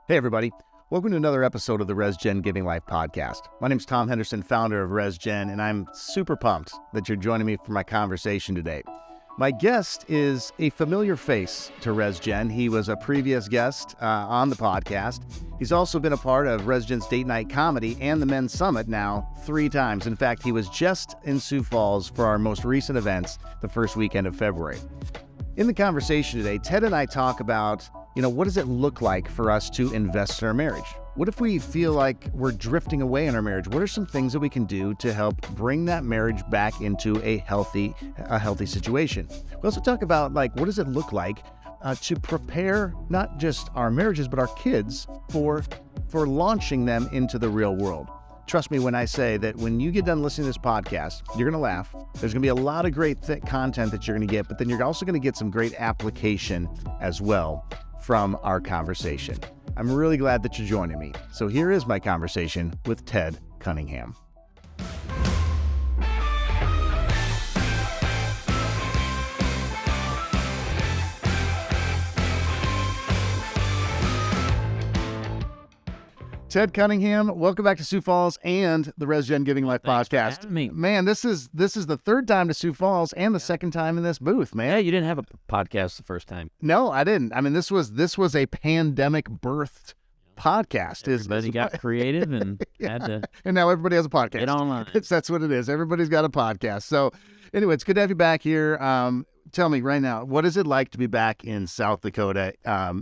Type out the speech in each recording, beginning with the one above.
Hey, everybody. Welcome to another episode of the RESGEN Giving Life podcast. My name's Tom Henderson, founder of RESGEN, and I'm super pumped that you're joining me for my conversation today. My guest is a familiar face to RESGEN. He was a previous guest on the podcast. He's also been a part of RESGEN's Date Night Comedy and the Men's Summit now 3 times. In fact, he was just in Sioux Falls for our most recent events the first weekend of February. In the conversation today, Ted and I talk about, what does it look like for us to invest in our marriage? What if we feel like we're drifting away in our marriage? What are some things that we can do to help bring that marriage back into a healthy situation? We also talk about, what does it look like to prepare not just our marriages, but our kids for launching them into the real world. Trust me when I say that when you get done listening to this podcast, you're going to laugh. There's going to be a lot of great content that you're going to get, but then you're also going to get some great application as well from our conversation. I'm really glad that you're joining me. So here is my conversation with Ted Cunningham. Ted Cunningham, welcome back to Sioux Falls and the RESGEN Giving Life podcast. For having me. Man, this is the third time to Sioux Falls and the second time in this booth, man. Yeah, you didn't have a podcast the first time. No, I didn't. I mean, this was a pandemic birthed podcast. Everybody got creative and had to. And now everybody has a podcast. Get online. That's what it is. Everybody's got a podcast. So anyway, it's good to have you back here. Tell me right now, what is it like to be back in South Dakota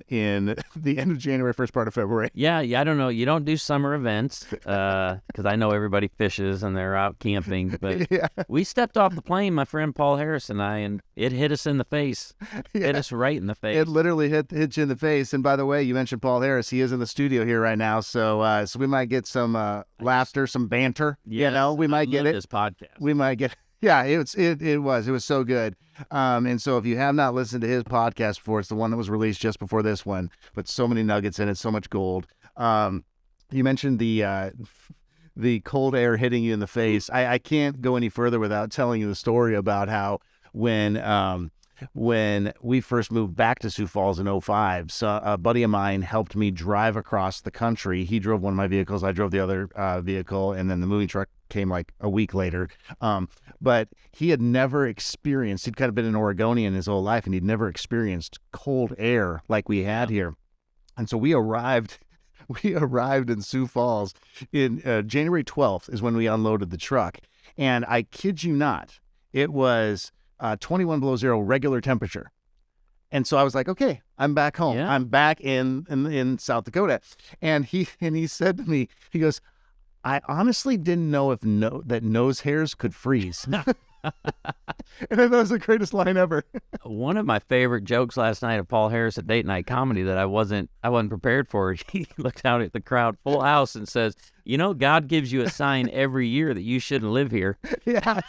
in the end of January, first part of February? Yeah, I don't know. You don't do summer events because I know everybody fishes and they're out camping. But we stepped off the plane, my friend Paul Harris and I, and it hit us in the face. Hit us right in the face. It literally hit you in the face. And by the way, you mentioned Paul Harris. He is in the studio here right now. So we might get some laughter, some banter. Yes, we might get it. This podcast. We might get. Yeah, it was so good. And so if you have not listened to his podcast before, it's the one that was released just before this one, but so many nuggets in it, so much gold. You mentioned the cold air hitting you in the face. I can't go any further without telling you the story about how when we first moved back to Sioux Falls in 2005, so a buddy of mine helped me drive across the country. He drove one of my vehicles. I drove the other vehicle, and then the moving truck came like a week later. But he had never experienced, he'd kind of been an Oregonian his whole life, and he'd never experienced cold air like we had here. And so we arrived in Sioux Falls in January 12th is when we unloaded the truck. And I kid you not, it was 21 below zero regular temperature. And so I was like, okay, I'm back home. Yeah. I'm back in South Dakota. And he said to me, he goes, I honestly didn't know that nose hairs could freeze. And I thought it was the greatest line ever. One of my favorite jokes last night of Paul Harris at Date Night Comedy that I wasn't prepared for. He looked out at the crowd, full house, and says, God gives you a sign every year that you shouldn't live here. Yeah.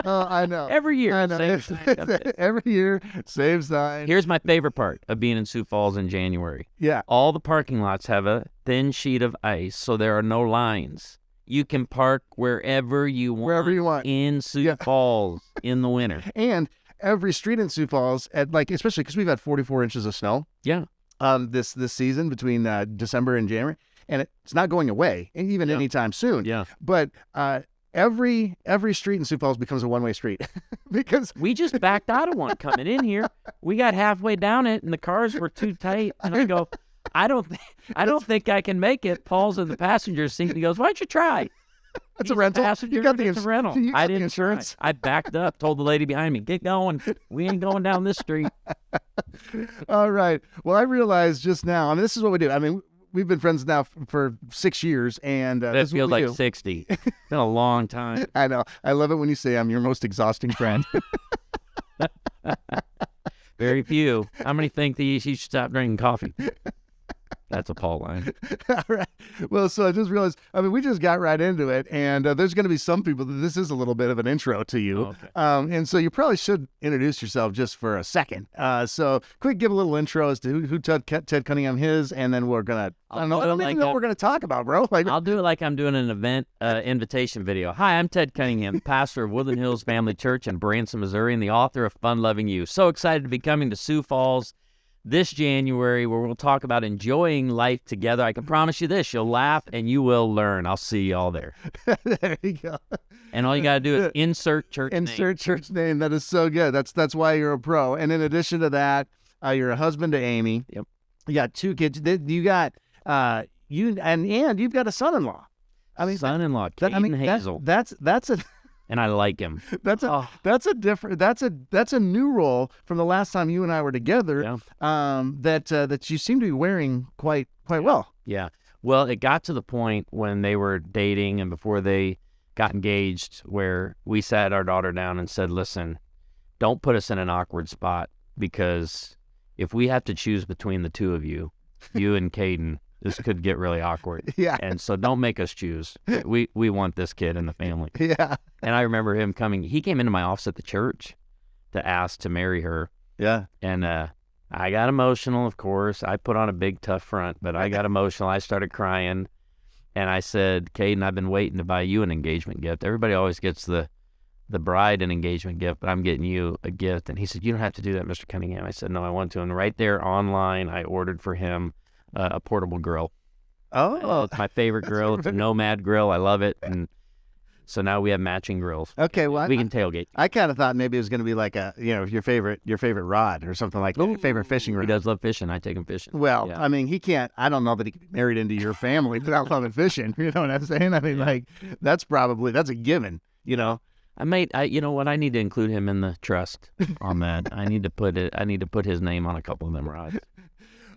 I know. Every year. I know. Same sign. Every year, same sign. Here's my favorite part of being in Sioux Falls in January. Yeah. All the parking lots have a thin sheet of ice, so there are no lines. You can park wherever you want. In Sioux Falls in the winter. And every street in Sioux Falls, especially because we've had 44 inches of snow. Yeah. This season between December and January, and it's not going away, even anytime soon. Yeah. But every street in Sioux Falls becomes a one-way street because we just backed out of one coming in here. We got halfway down it, and the cars were too tight. And I go, I don't think I can make it. Paul's in the passenger seat. He goes, why don't you try? That's a rental. You got the rental. I didn't insurance. I backed up, told the lady behind me, get going. We ain't going down this street. All right. Well, I realized just now, this is what we do. I mean, we've been friends now for 6 years, and that this feels like do. 60. It's been a long time. I know. I love it when you say I'm your most exhausting friend. Very few. How many think that you should stop drinking coffee? That's a Paul line. All right. Well, so I just realized, we just got right into it, and there's going to be some people that this is a little bit of an intro to you. Okay. And so you probably should introduce yourself just for a second. So quick, give a little intro as to who Ted Cunningham is, and then we're going to, I don't even know what we're going to talk about, bro. I'll do it like I'm doing an event invitation video. Hi, I'm Ted Cunningham, pastor of Woodland Hills Family Church in Branson, Missouri, and the author of Fun Loving You. So excited to be coming to Sioux Falls this January where we'll talk about enjoying life together. I can promise you this, you'll laugh and you will learn. I'll see you all there. There you go. And all you got to do is insert church name. Insert church name. That is so good. That's why you're a pro. And in addition to that, you're a husband to Amy. Yep. You got 2 kids. You got you've got a son-in-law. I mean, son-in-law, Caden Hazel. That's a and I like him. That's a new role from the last time you and I were together. Yeah. That you seem to be wearing quite well. Yeah. Well, it got to the point when they were dating and before they got engaged where we sat our daughter down and said, listen, don't put us in an awkward spot, because if we have to choose between the two of you, you and Caden, this could get really awkward. Yeah. And so don't make us choose. We want this kid in the family. Yeah. And I remember him coming. He came into my office at the church to ask to marry her. Yeah. And I got emotional, of course. I put on a big, tough front, but I got emotional. I started crying. And I said, Caden, I've been waiting to buy you an engagement gift. Everybody always gets the bride an engagement gift, but I'm getting you a gift. And he said, you don't have to do that, Mr. Cunningham. I said, no, I want to. And right there online, I ordered for him a portable grill. Oh. It's my favorite grill. It's a Nomad grill. I love it. And so now we have matching grills. Okay, well, we can tailgate. I kind of thought maybe it was going to be like your favorite rod or something like that. Your favorite fishing rod. He does love fishing. I take him fishing. Well, yeah. I mean, he can't. I don't know that he can be married into your family without loving fishing. You know what I'm saying? I mean, like that's a given. You know. You know what? I need to include him in the trust on that. I need to put his name on a couple of them rods.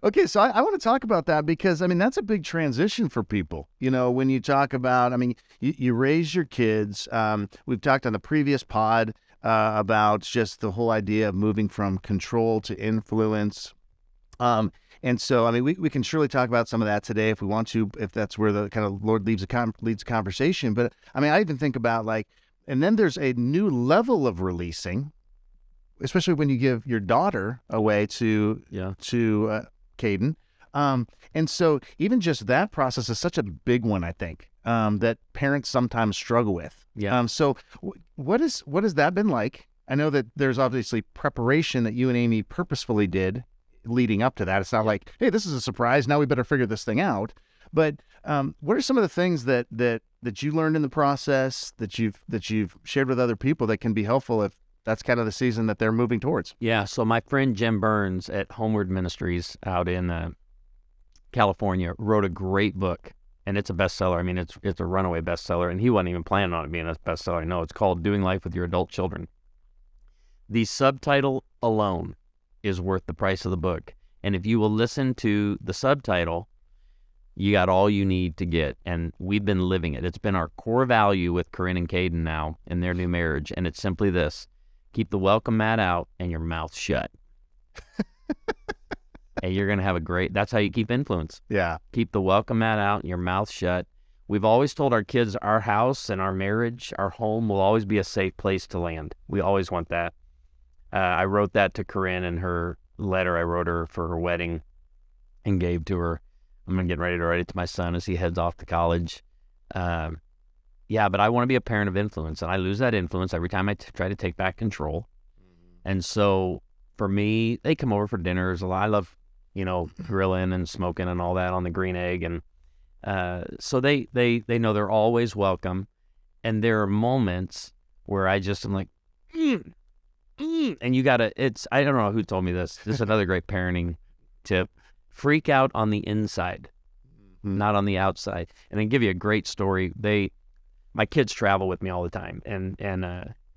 Okay, so I want to talk about that because, I mean, that's a big transition for people. You know, when you talk about, I mean, you raise your kids. We've talked on the previous pod about just the whole idea of moving from control to influence. And so, I mean, we can surely talk about some of that today if we want to, if that's where the kind of Lord leads a conversation. But, I mean, I even think about and then there's a new level of releasing, especially when you give your daughter away to Caden. And so even just that process is such a big one, I think, that parents sometimes struggle with. Yeah. So what has that been like? I know that there's obviously preparation that you and Amy purposefully did leading up to that. It's not like, hey, this is a surprise, now we better figure this thing out. But what are some of the things that you learned in the process that you've shared with other people that can be helpful if that's kind of the season that they're moving towards? Yeah, so my friend Jim Burns at Homeward Ministries out in California wrote a great book, and it's a bestseller. I mean, it's a runaway bestseller, and he wasn't even planning on it being a bestseller. No, it's called Doing Life with Your Adult Children. The subtitle alone is worth the price of the book, and if you will listen to the subtitle, you got all you need to get, and we've been living it. It's been our core value with Corinne and Caden now in their new marriage, and it's simply this: keep the welcome mat out and your mouth shut. And you're going to have that's how you keep influence. Yeah. Keep the welcome mat out and your mouth shut. We've always told our kids our house and our marriage, our home will always be a safe place to land. We always want that. I wrote that to Corinne in her letter I wrote her for her wedding and gave to her. I'm going to get ready to write it to my son as he heads off to college. Yeah, but I want to be a parent of influence, and I lose that influence every time I try to take back control. And so for me, they come over for dinners a lot. I love, grilling and smoking and all that on the green egg. And so they know they're always welcome. And there are moments where I just am like, and you got to, I don't know who told me this. This is another great parenting tip. Freak out on the inside, not on the outside. And I give you a great story. My kids travel with me all the time, and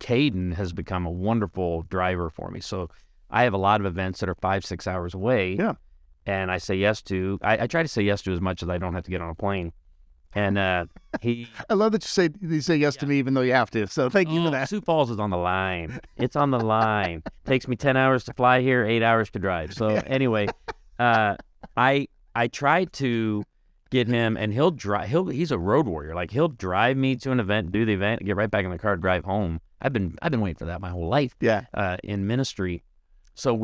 Caden has become a wonderful driver for me. So I have a lot of events that are 5-6 hours away. Yeah. And I say yes to, I try to say yes to as much as I don't have to get on a plane. And I love that you say yes to me even though you have to. So thank you for that. Sioux Falls is on the line. It's on the line. Takes me 10 hours to fly here, 8 hours to drive. So anyway, I try to get him, and he'll drive. He's a road warrior. Like, he'll drive me to an event, do the event, get right back in the car, drive home. I've been waiting for that my whole life. Yeah. In ministry. So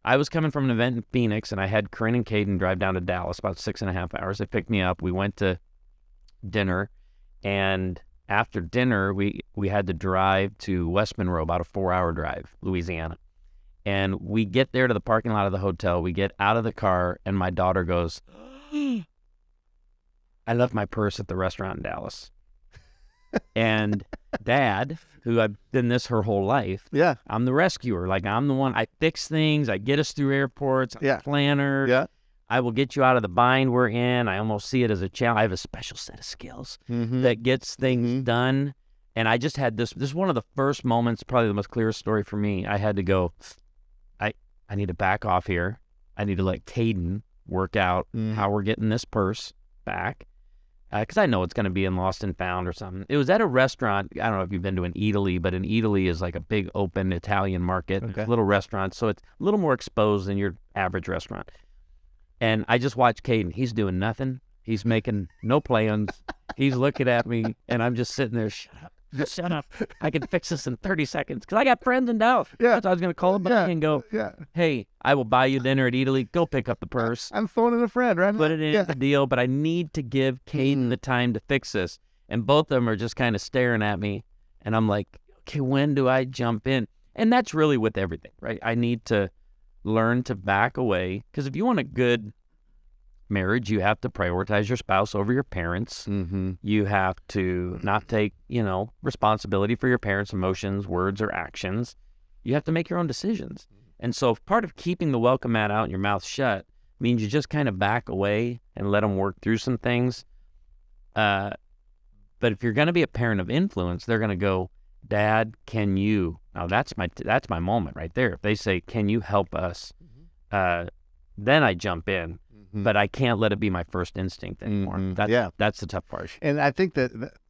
I was coming from an event in Phoenix, and I had Corinne and Caden drive down to Dallas, about 6.5 hours. They picked me up. We went to dinner, and after dinner, we had to drive to West Monroe, about a 4-hour drive, Louisiana. And we get there to the parking lot of the hotel. We get out of the car, and my daughter goes, I left my purse at the restaurant in Dallas. And Dad, who I've been this her whole life, I'm the rescuer. Like, I'm the one, I fix things, I get us through airports, I'm a planner. I will get you out of the bind we're in. I almost see it as a challenge. I have a special set of skills that gets things done. And I just had this is one of the first moments, probably the most clearest story for me. I had to go, I need to back off here. I need to let Caden work out how we're getting this purse back. Because I know it's going to be in Lost and Found or something. It was at a restaurant. I don't know if you've been to an Eataly, but an Eataly is like a big open Italian market, little restaurant. So it's a little more exposed than your average restaurant. And I just watched Caden. He's doing nothing. He's making no plans. He's looking at me, and I'm just sitting there, shut up. Shut up. I can fix this in 30 seconds. Because I got friends in Dallas. So I was going to call him and go, hey, I will buy you dinner at Eataly. Go pick up the purse. I'm phoning a friend, right? Put it in the deal, but I need to give Caden the time to fix this. And both of them are just kind of staring at me. And I'm like, okay, when do I jump in? And that's really with everything, right? I need to learn to back away. Because if you want a good marriage, you have to prioritize your spouse over your parents. You have to not take, responsibility for your parents' emotions, words, or actions. You have to make your own decisions. And so part of keeping the welcome mat out and your mouth shut means you just kind of back away and let them work through some things. But if you're going to be a parent of influence, they're going to go, Dad, can you? Now that's my moment right there. If they say, can you help us? Then I jump in. But I can't let it be my first instinct anymore. That's the tough part. And I think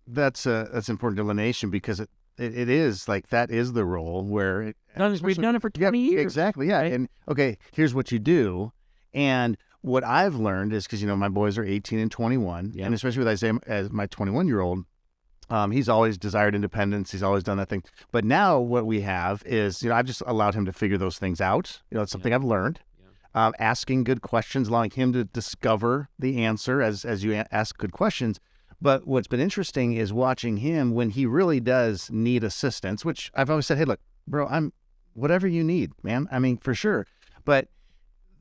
that's important delineation because it is like that is the role where we've done it for 20 years. Exactly, yeah. Right? And okay, here's what you do. And what I've learned is because my boys are 18 and 21, and especially with Isaiah, as my 21-year-old, he's always desired independence. He's always done that thing. But now what we have is I've just allowed him to figure those things out. It's something I've learned. Asking good questions, allowing him to discover the answer as you ask good questions. But what's been interesting is watching him when he really does need assistance, which I've always said, hey, look, bro, I'm whatever you need, man. I mean, for sure. But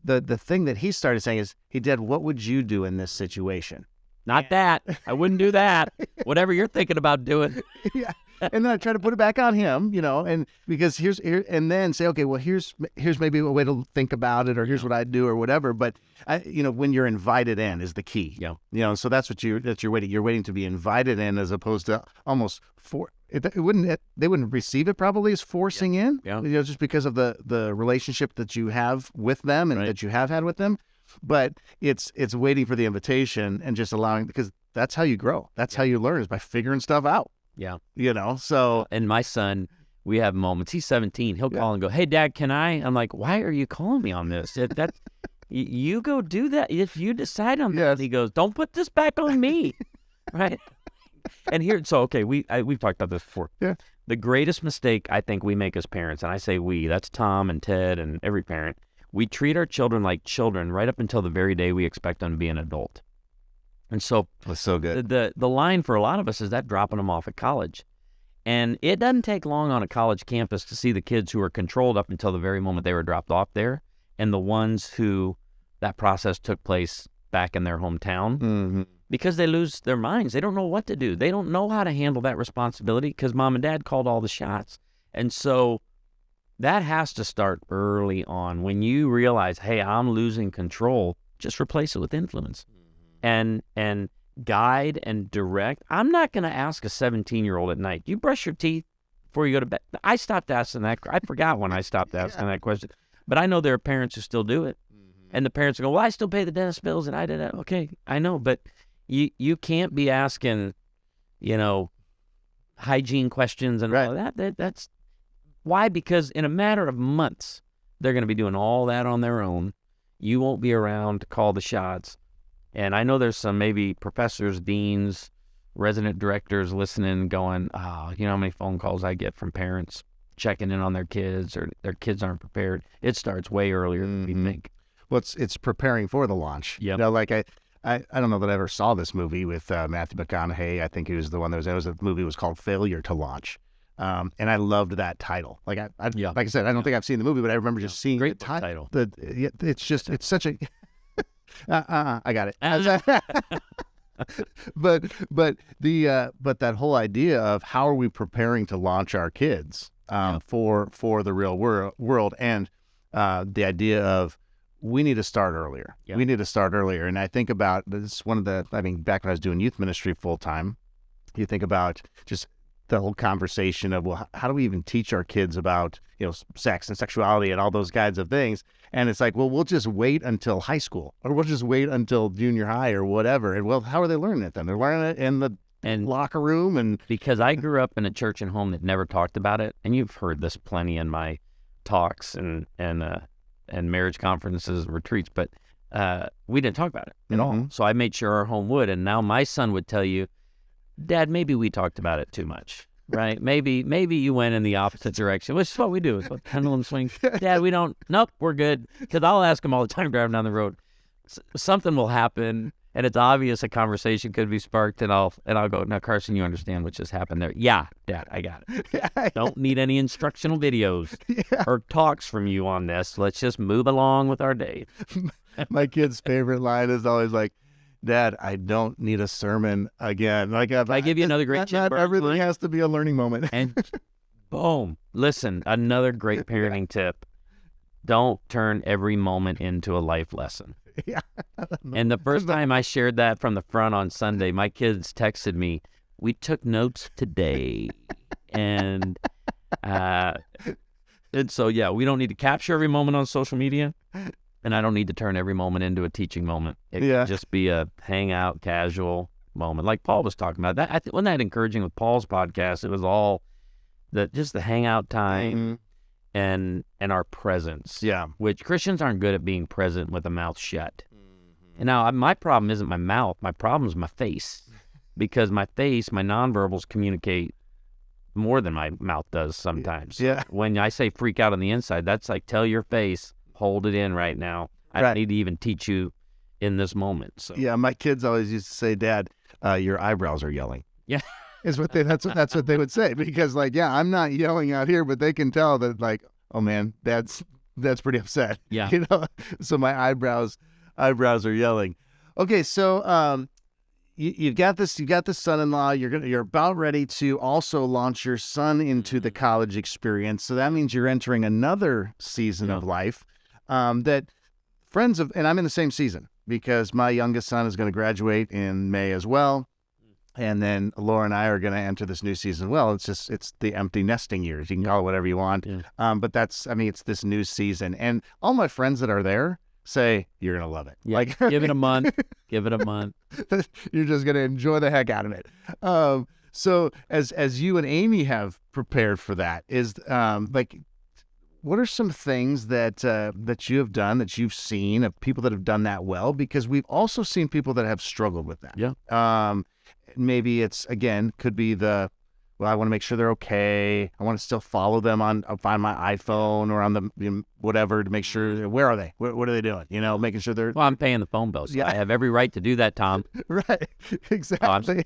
the thing that he started saying is, hey, Dad, what would you do in this situation? Not that. I wouldn't do that. Whatever you're thinking about doing. And then I try to put it back on him, and because and then say, okay, well, here's maybe a way to think about it, or here's what I'd do, or whatever. But when you're invited in is the key. So that's what you're waiting. You're waiting to be invited in, as opposed to almost they wouldn't receive it probably as forcing in. Just because of the relationship that you have with them and that you have had with them. But it's waiting for the invitation and just allowing, because that's how you grow. That's how you learn, is by figuring stuff out. So. And my son, we have moments. He's 17. He'll call and go, hey, Dad, can I? I'm like, why are you calling me on this? You go do that. If you decide on that, he goes, don't put this back on me. Right? And we've talked about this before. The greatest mistake I think we make as parents, and I say we, that's Tom and Ted and every parent, we treat our children like children right up until the very day we expect them to be an adult. And so that's so good. The line for a lot of us is that dropping them off at college. And it doesn't take long on a college campus to see the kids who are controlled up until the very moment they were dropped off there, and the ones who that process took place back in their hometown, because they lose their minds. They don't know what to do. They don't know how to handle that responsibility because Mom and Dad called all the shots. And so that has to start early on. When you realize, hey, I'm losing control, just replace it with influence. And guide and direct. I'm not going to ask a 17-year-old at night, you brush your teeth before you go to bed? I stopped asking that. I forgot when I stopped asking that question. But I know there are parents who still do it. And the parents go, well, I still pay the dentist bills and I did that. Okay, I know. But you can't be asking, hygiene questions and all that. That's why? Because in a matter of months, they're going to be doing all that on their own. You won't be around to call the shots. And I know there's some maybe professors, deans, resident directors listening going, how many phone calls I get from parents checking in on their kids, or their kids aren't prepared. It starts way earlier than we think. Well, it's preparing for the launch. Yep. Like I don't know that I ever saw this movie with Matthew McConaughey. I think he was the one that was a movie was called Failure to Launch. And I loved that title. Like like I said, I don't think I've seen the movie, but I remember just seeing great the title. title. It's such a. I got it. But that whole idea of how are we preparing to launch our kids for the real world, and the idea of we need to start earlier. Yeah. We need to start earlier. And I think about this, back when I was doing youth ministry full time, you think about just the whole conversation of, well, how do we even teach our kids about, sex and sexuality and all those kinds of things? And it's like, well, we'll just wait until high school, or we'll just wait until junior high or whatever. And well, how are they learning it then? They're learning it in the locker room. And because I grew up in a church and home that never talked about it, and you've heard this plenty in my talks and marriage conferences, retreats, but we didn't talk about it at all. So I made sure our home would. And now my son would tell you, Dad, maybe we talked about it too much, right? Maybe you went in the opposite direction, which is what we do. It's what pendulum swings. Dad, nope, we're good. Because I'll ask him all the time driving down the road. Something will happen, and it's obvious a conversation could be sparked, and I'll go, now, Carson, you understand what just happened there? Yeah, Dad, I got it. Don't need any instructional videos or talks from you on this. Let's just move along with our day. My kid's favorite line is always like, Dad, I don't need a sermon again. Like if I give you another great not everything has to be a learning moment. And boom, listen, another great parenting tip. Don't turn every moment into a life lesson. Yeah. And the first time I shared that from the front on Sunday, my kids texted me, we took notes today. And so, we don't need to capture every moment on social media. And I don't need to turn every moment into a teaching moment. It can just be a hangout, casual moment, like Paul was talking about. That wasn't that encouraging with Paul's podcast. It was all just the hangout time and our presence. Yeah, which Christians aren't good at being present with a mouth shut. And now my problem isn't my mouth. My problem is my face, because my face, my nonverbals communicate more than my mouth does sometimes. Yeah. When I say freak out on the inside, that's like, tell your face, hold it in right now. I don't need to even teach you in this moment. So. Yeah, my kids always used to say, Dad, your eyebrows are yelling. Yeah. That's what they would say, because I'm not yelling out here, but they can tell that oh man, that's pretty upset. Yeah. So my eyebrows are yelling. Okay, so you've got this son-in-law. You're about ready to also launch your son into the college experience. So that means you're entering another season of life. That friends of, and I'm in the same season because my youngest son is going to graduate in May as well. And then Laura and I are going to enter this new season. Well, it's the empty nesting years. You can call it whatever you want. Yeah. But it's this new season. And all my friends that are there say, you're going to love it. Yeah. Give it a month. Give it a month. You're just going to enjoy the heck out of it. So as you and Amy have prepared for that, is what are some things that you have done, that you've seen of people that have done that well? Because we've also seen people that have struggled with that. Yeah. Maybe it's, again, could be I want to make sure they're okay. I want to still follow them find my iPhone or on the whatever to make sure, where are they? What are they doing? Making sure they're... Well, I'm paying the phone bill, so I have every right to do that, Tom. Right. Exactly.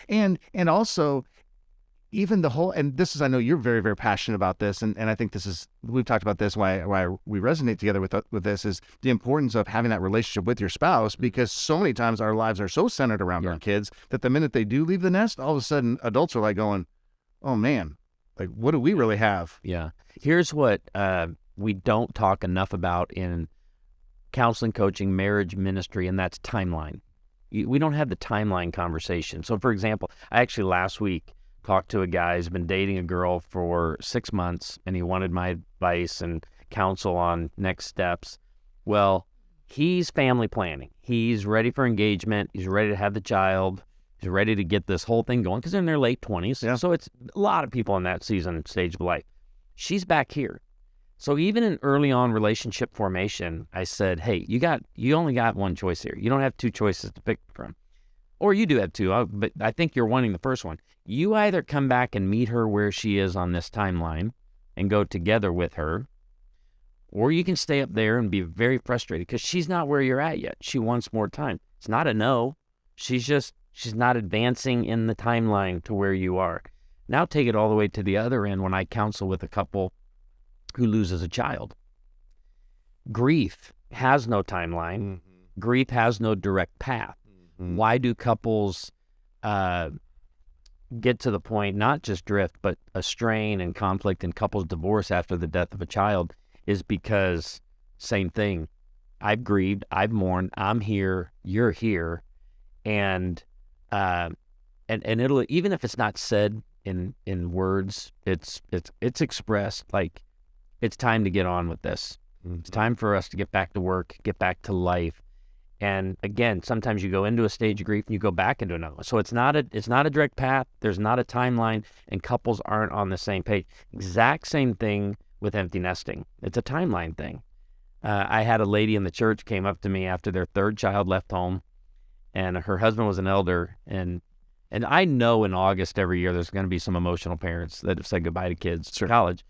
And also... even the whole, and this is, I know you're very, very passionate about this, and I think we've talked about this, why we resonate together with this, is the importance of having that relationship with your spouse, because so many times our lives are so centered around our kids that the minute they do leave the nest, all of a sudden adults are going, oh man, what do we really have? Yeah. Here's what we don't talk enough about in counseling, coaching, marriage, ministry, and that's timeline. We don't have the timeline conversation. So for example, I actually last week talked to a guy who's been dating a girl for 6 months, and he wanted my advice and counsel on next steps. Well, he's family planning. He's ready for engagement. He's ready to have the child. He's ready to get this whole thing going because they're in their late 20s. Yeah. So it's a lot of people in that season stage of life. She's back here. So even in early on relationship formation, I said, hey, you only got one choice here. You don't have two choices to pick from. Or you do have two, but I think you're wanting the first one. You either come back and meet her where she is on this timeline and go together with her, or you can stay up there and be very frustrated because she's not where you're at yet. She wants more time. It's not a no. She's not advancing in the timeline to where you are. Now take it all the way to the other end when I counsel with a couple who loses a child. Grief has no timeline. Mm-hmm. Grief has no direct path. Mm-hmm. Why do couples get to the point, not just drift, but a strain and conflict and couples divorce after the death of a child? Is because same thing. I've grieved, I've mourned, I'm here, you're here, and it'll, even if it's not said in words, it's expressed like it's time to get on with this. Mm-hmm. It's time for us to get back to work, get back to life. And again, sometimes you go into a stage of grief and you go back into another one. So it's not a direct path. There's not a timeline, and couples aren't on the same page. Exact same thing with empty nesting. It's a timeline thing. I had a lady in the church came up to me after their third child left home, and her husband was an elder, and I know in August every year there's going to be some emotional parents that have said goodbye to kids to college.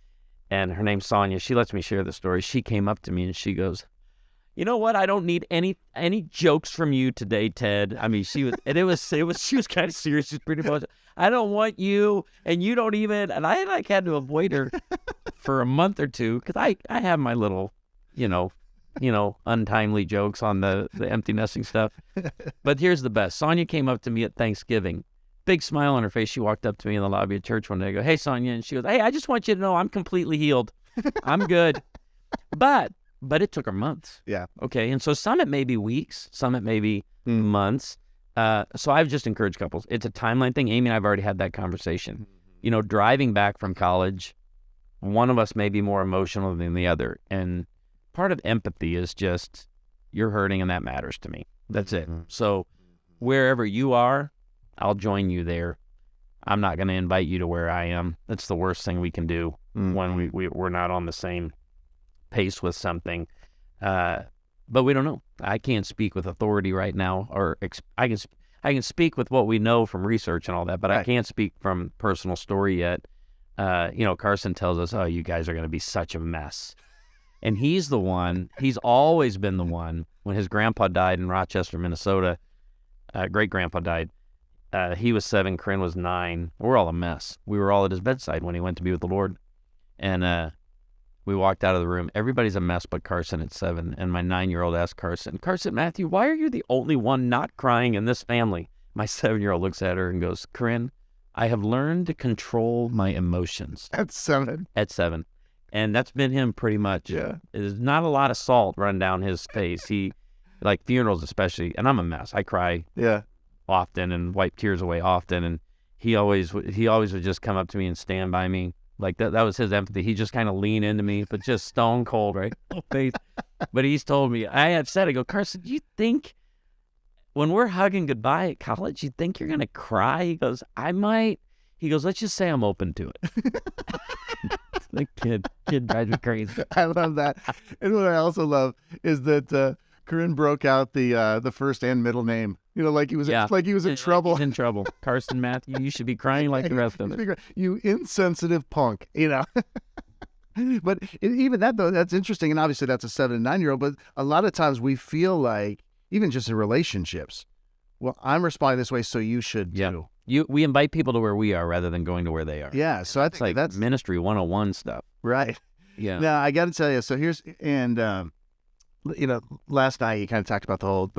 And her name's Sonia. She lets me share the story. She came up to me and she goes, "You know what? I don't need any jokes from you today, Ted." I mean, she was kind of serious. She's pretty much, "I don't want you, and you don't even." And I had to avoid her for a month or two because I have my little, untimely jokes on the empty nesting stuff. But here's the best. Sonia came up to me at Thanksgiving, big smile on her face. She walked up to me in the lobby of church one day. I go, "Hey, Sonia," and she goes, "Hey, I just want you to know I'm completely healed. I'm good." But it took her months. Yeah. Okay. And so some it may be weeks, some it may be months. So I've just encouraged couples. It's a timeline thing. Amy and I have already had that conversation. Driving back from college, one of us may be more emotional than the other. And part of empathy is just, you're hurting and that matters to me. That's it. So wherever you are, I'll join you there. I'm not going to invite you to where I am. That's the worst thing we can do when we're not on the same pace with something. But we don't know. I can't speak with authority right now, or I can speak with what we know from research and all that, but right. I can't speak from personal story yet. Carson tells us, "Oh, you guys are going to be such a mess." And he's always been the one. When his grandpa died in Rochester, Minnesota, great-grandpa died. He was 7, Corinne was 9. We're all a mess. We were all at his bedside when he went to be with the Lord. And we walked out of the room. Everybody's a mess but Carson at 7. And my 9-year-old asked Carson, "Matthew, why are you the only one not crying in this family?" My 7-year-old looks at her and goes, "Corinne, I have learned to control my emotions." At 7? At 7. And that's been him pretty much. Yeah. There's not a lot of salt run down his face. He, like funerals especially, and I'm a mess. I cry often and wipe tears away often. And he always would just come up to me and stand by me. Like that was his empathy. He just kind of lean into me, but just stone cold, right? Face. But he's told me, I have said, I go, "Carson, do you think when we're hugging goodbye at college, you think you're going to cry?" He goes, "I might." He goes, "Let's just say I'm open to it." The kid drives me crazy. I love that. And what I also love is that Corinne broke out the first and middle name. Like he was in trouble. He's in trouble. Carson Matthew, you should be crying like the rest of us. You insensitive punk, But even that, though, that's interesting. And obviously that's a 7 and 9-year-old. But a lot of times we feel like, even just in relationships, well, I'm responding this way, so you should too. We invite people to where we are rather than going to where they are. Yeah, so I think that's ministry 101 stuff. Right. Yeah. Now, I got to tell you, so here's, and, last night you kind of talked about the whole,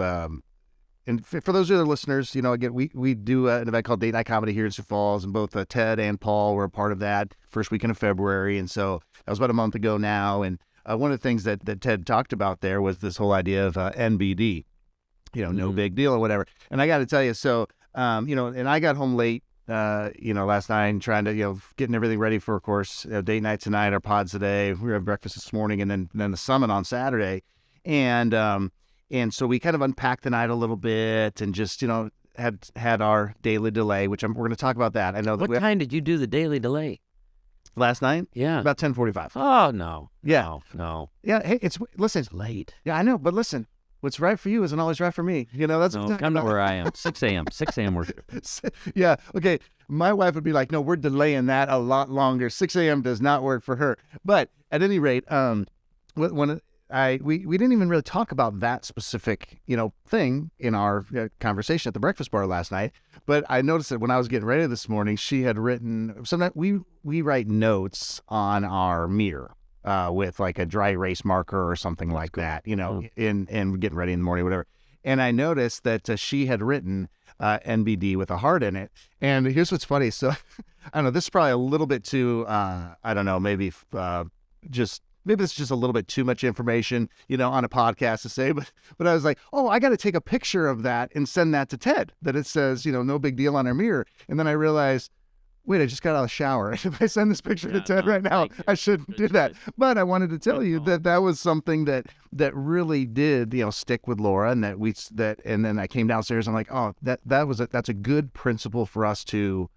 and for those other listeners, again, we do an event called Date Night Comedy here in Sioux Falls, and both Ted and Paul were a part of that first weekend of February, and so that was about a month ago now, and one of the things that Ted talked about there was this whole idea of NBD, no big deal or whatever. And I got to tell you, so, and I got home late, last night and trying to, getting everything ready for, of course, date night tonight, our pods today. We had breakfast this morning and then the summit on Saturday. And so we kind of unpacked the night a little bit and just, had our daily delay, which we're going to talk about that. I know that. What time did you do the daily delay? Last night? Yeah. About 10:45. Oh, no. Yeah. No. Yeah. Hey, listen. It's late. Yeah, I know. But listen, what's right for you isn't always right for me. That's come to where I am. 6 a.m. 6 a.m. we're here. Yeah. Okay. My wife would be like, "No, we're delaying that a lot longer. 6 a.m. does not work for her." But at any rate, when we didn't even really talk about that specific, thing in our conversation at the breakfast bar last night. But I noticed that when I was getting ready this morning, she had written, sometimes we write notes on our mirror with like a dry erase marker or something like that, in getting ready in the morning, whatever. And I noticed that she had written NBD with a heart in it. And here's what's funny. So I don't know, this is probably a little bit too, I don't know, maybe it's just a little bit too much information, on a podcast to say, but I was like, oh, I got to take a picture of that and send that to Ted, that it says, no big deal on our mirror. And then I realized, wait, I just got out of the shower. If I send this picture to Ted right now, I shouldn't do that. But I wanted to tell you that was something that really did, stick with Laura, and and then I came downstairs and I'm like, oh, that's a good principle for us to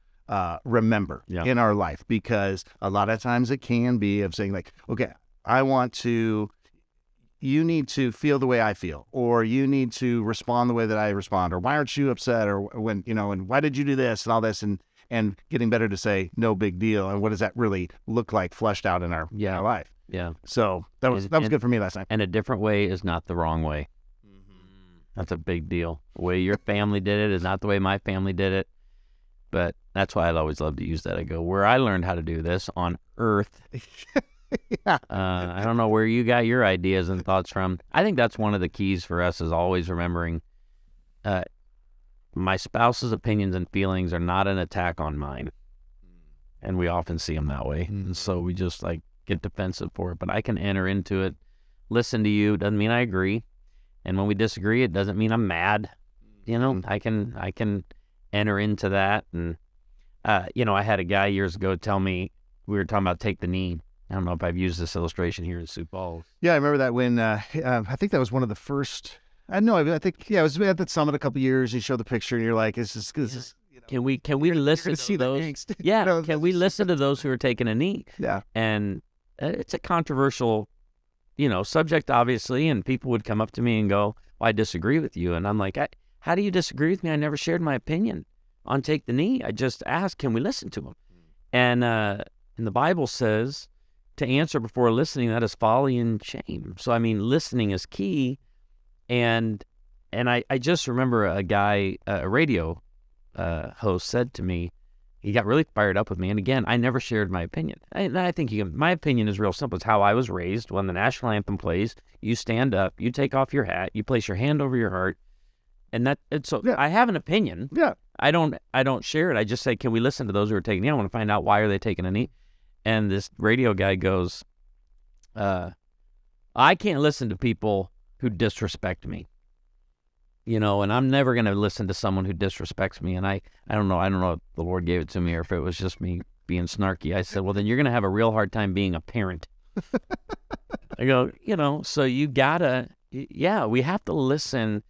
remember in our life, because a lot of times it can be of saying like, okay, you need to feel the way I feel, or you need to respond the way that I respond, or why aren't you upset, or when, and why did you do this and all this, and getting better to say no big deal, and what does that really look like fleshed out in our life. Yeah. So that was good for me last night. And a different way is not the wrong way. Mm-hmm. That's a big deal. The way your family did it is not the way my family did it. But that's why I'd always love to use that. I go, where I learned how to do this on earth. Yeah. I don't know where you got your ideas and thoughts from. I think that's one of the keys for us, is always remembering my spouse's opinions and feelings are not an attack on mine. And we often see them that way. Mm-hmm. And so we just get defensive for it. But I can enter into it, listen to you. Doesn't mean I agree. And when we disagree, it doesn't mean I'm mad. Mm-hmm. I can enter into that. And, I had a guy years ago tell me, we were talking about take the knee. I don't know if I've used this illustration here in Sioux Falls. Yeah, I remember that when, I think that was one of the first, I think, it was at that summit a couple of years, you show the picture and you're like, is this can we listen to those? Yeah, can we listen to those who are taking a knee? Yeah. And it's a controversial, subject, obviously, and people would come up to me and go, well, I disagree with you. And I'm like, how do you disagree with me? I never shared my opinion on take the knee. I just asked, can we listen to him? And the Bible says, to answer before listening, that is folly and shame. So, listening is key. And I just remember a guy, a radio host said to me, he got really fired up with me. And again, I never shared my opinion. I think my opinion is real simple. It's how I was raised. When the national anthem plays, you stand up, you take off your hat, you place your hand over your heart. And I have an opinion. Yeah. I don't share it. I just say, can we listen to those who are taking a knee? I want to find out, why are they taking a knee? And this radio guy goes, I can't listen to people who disrespect me, and I'm never going to listen to someone who disrespects me. And I don't know if the Lord gave it to me or if it was just me being snarky. I said, well, then you're going to have a real hard time being a parent. I go, so you gotta, we have to listen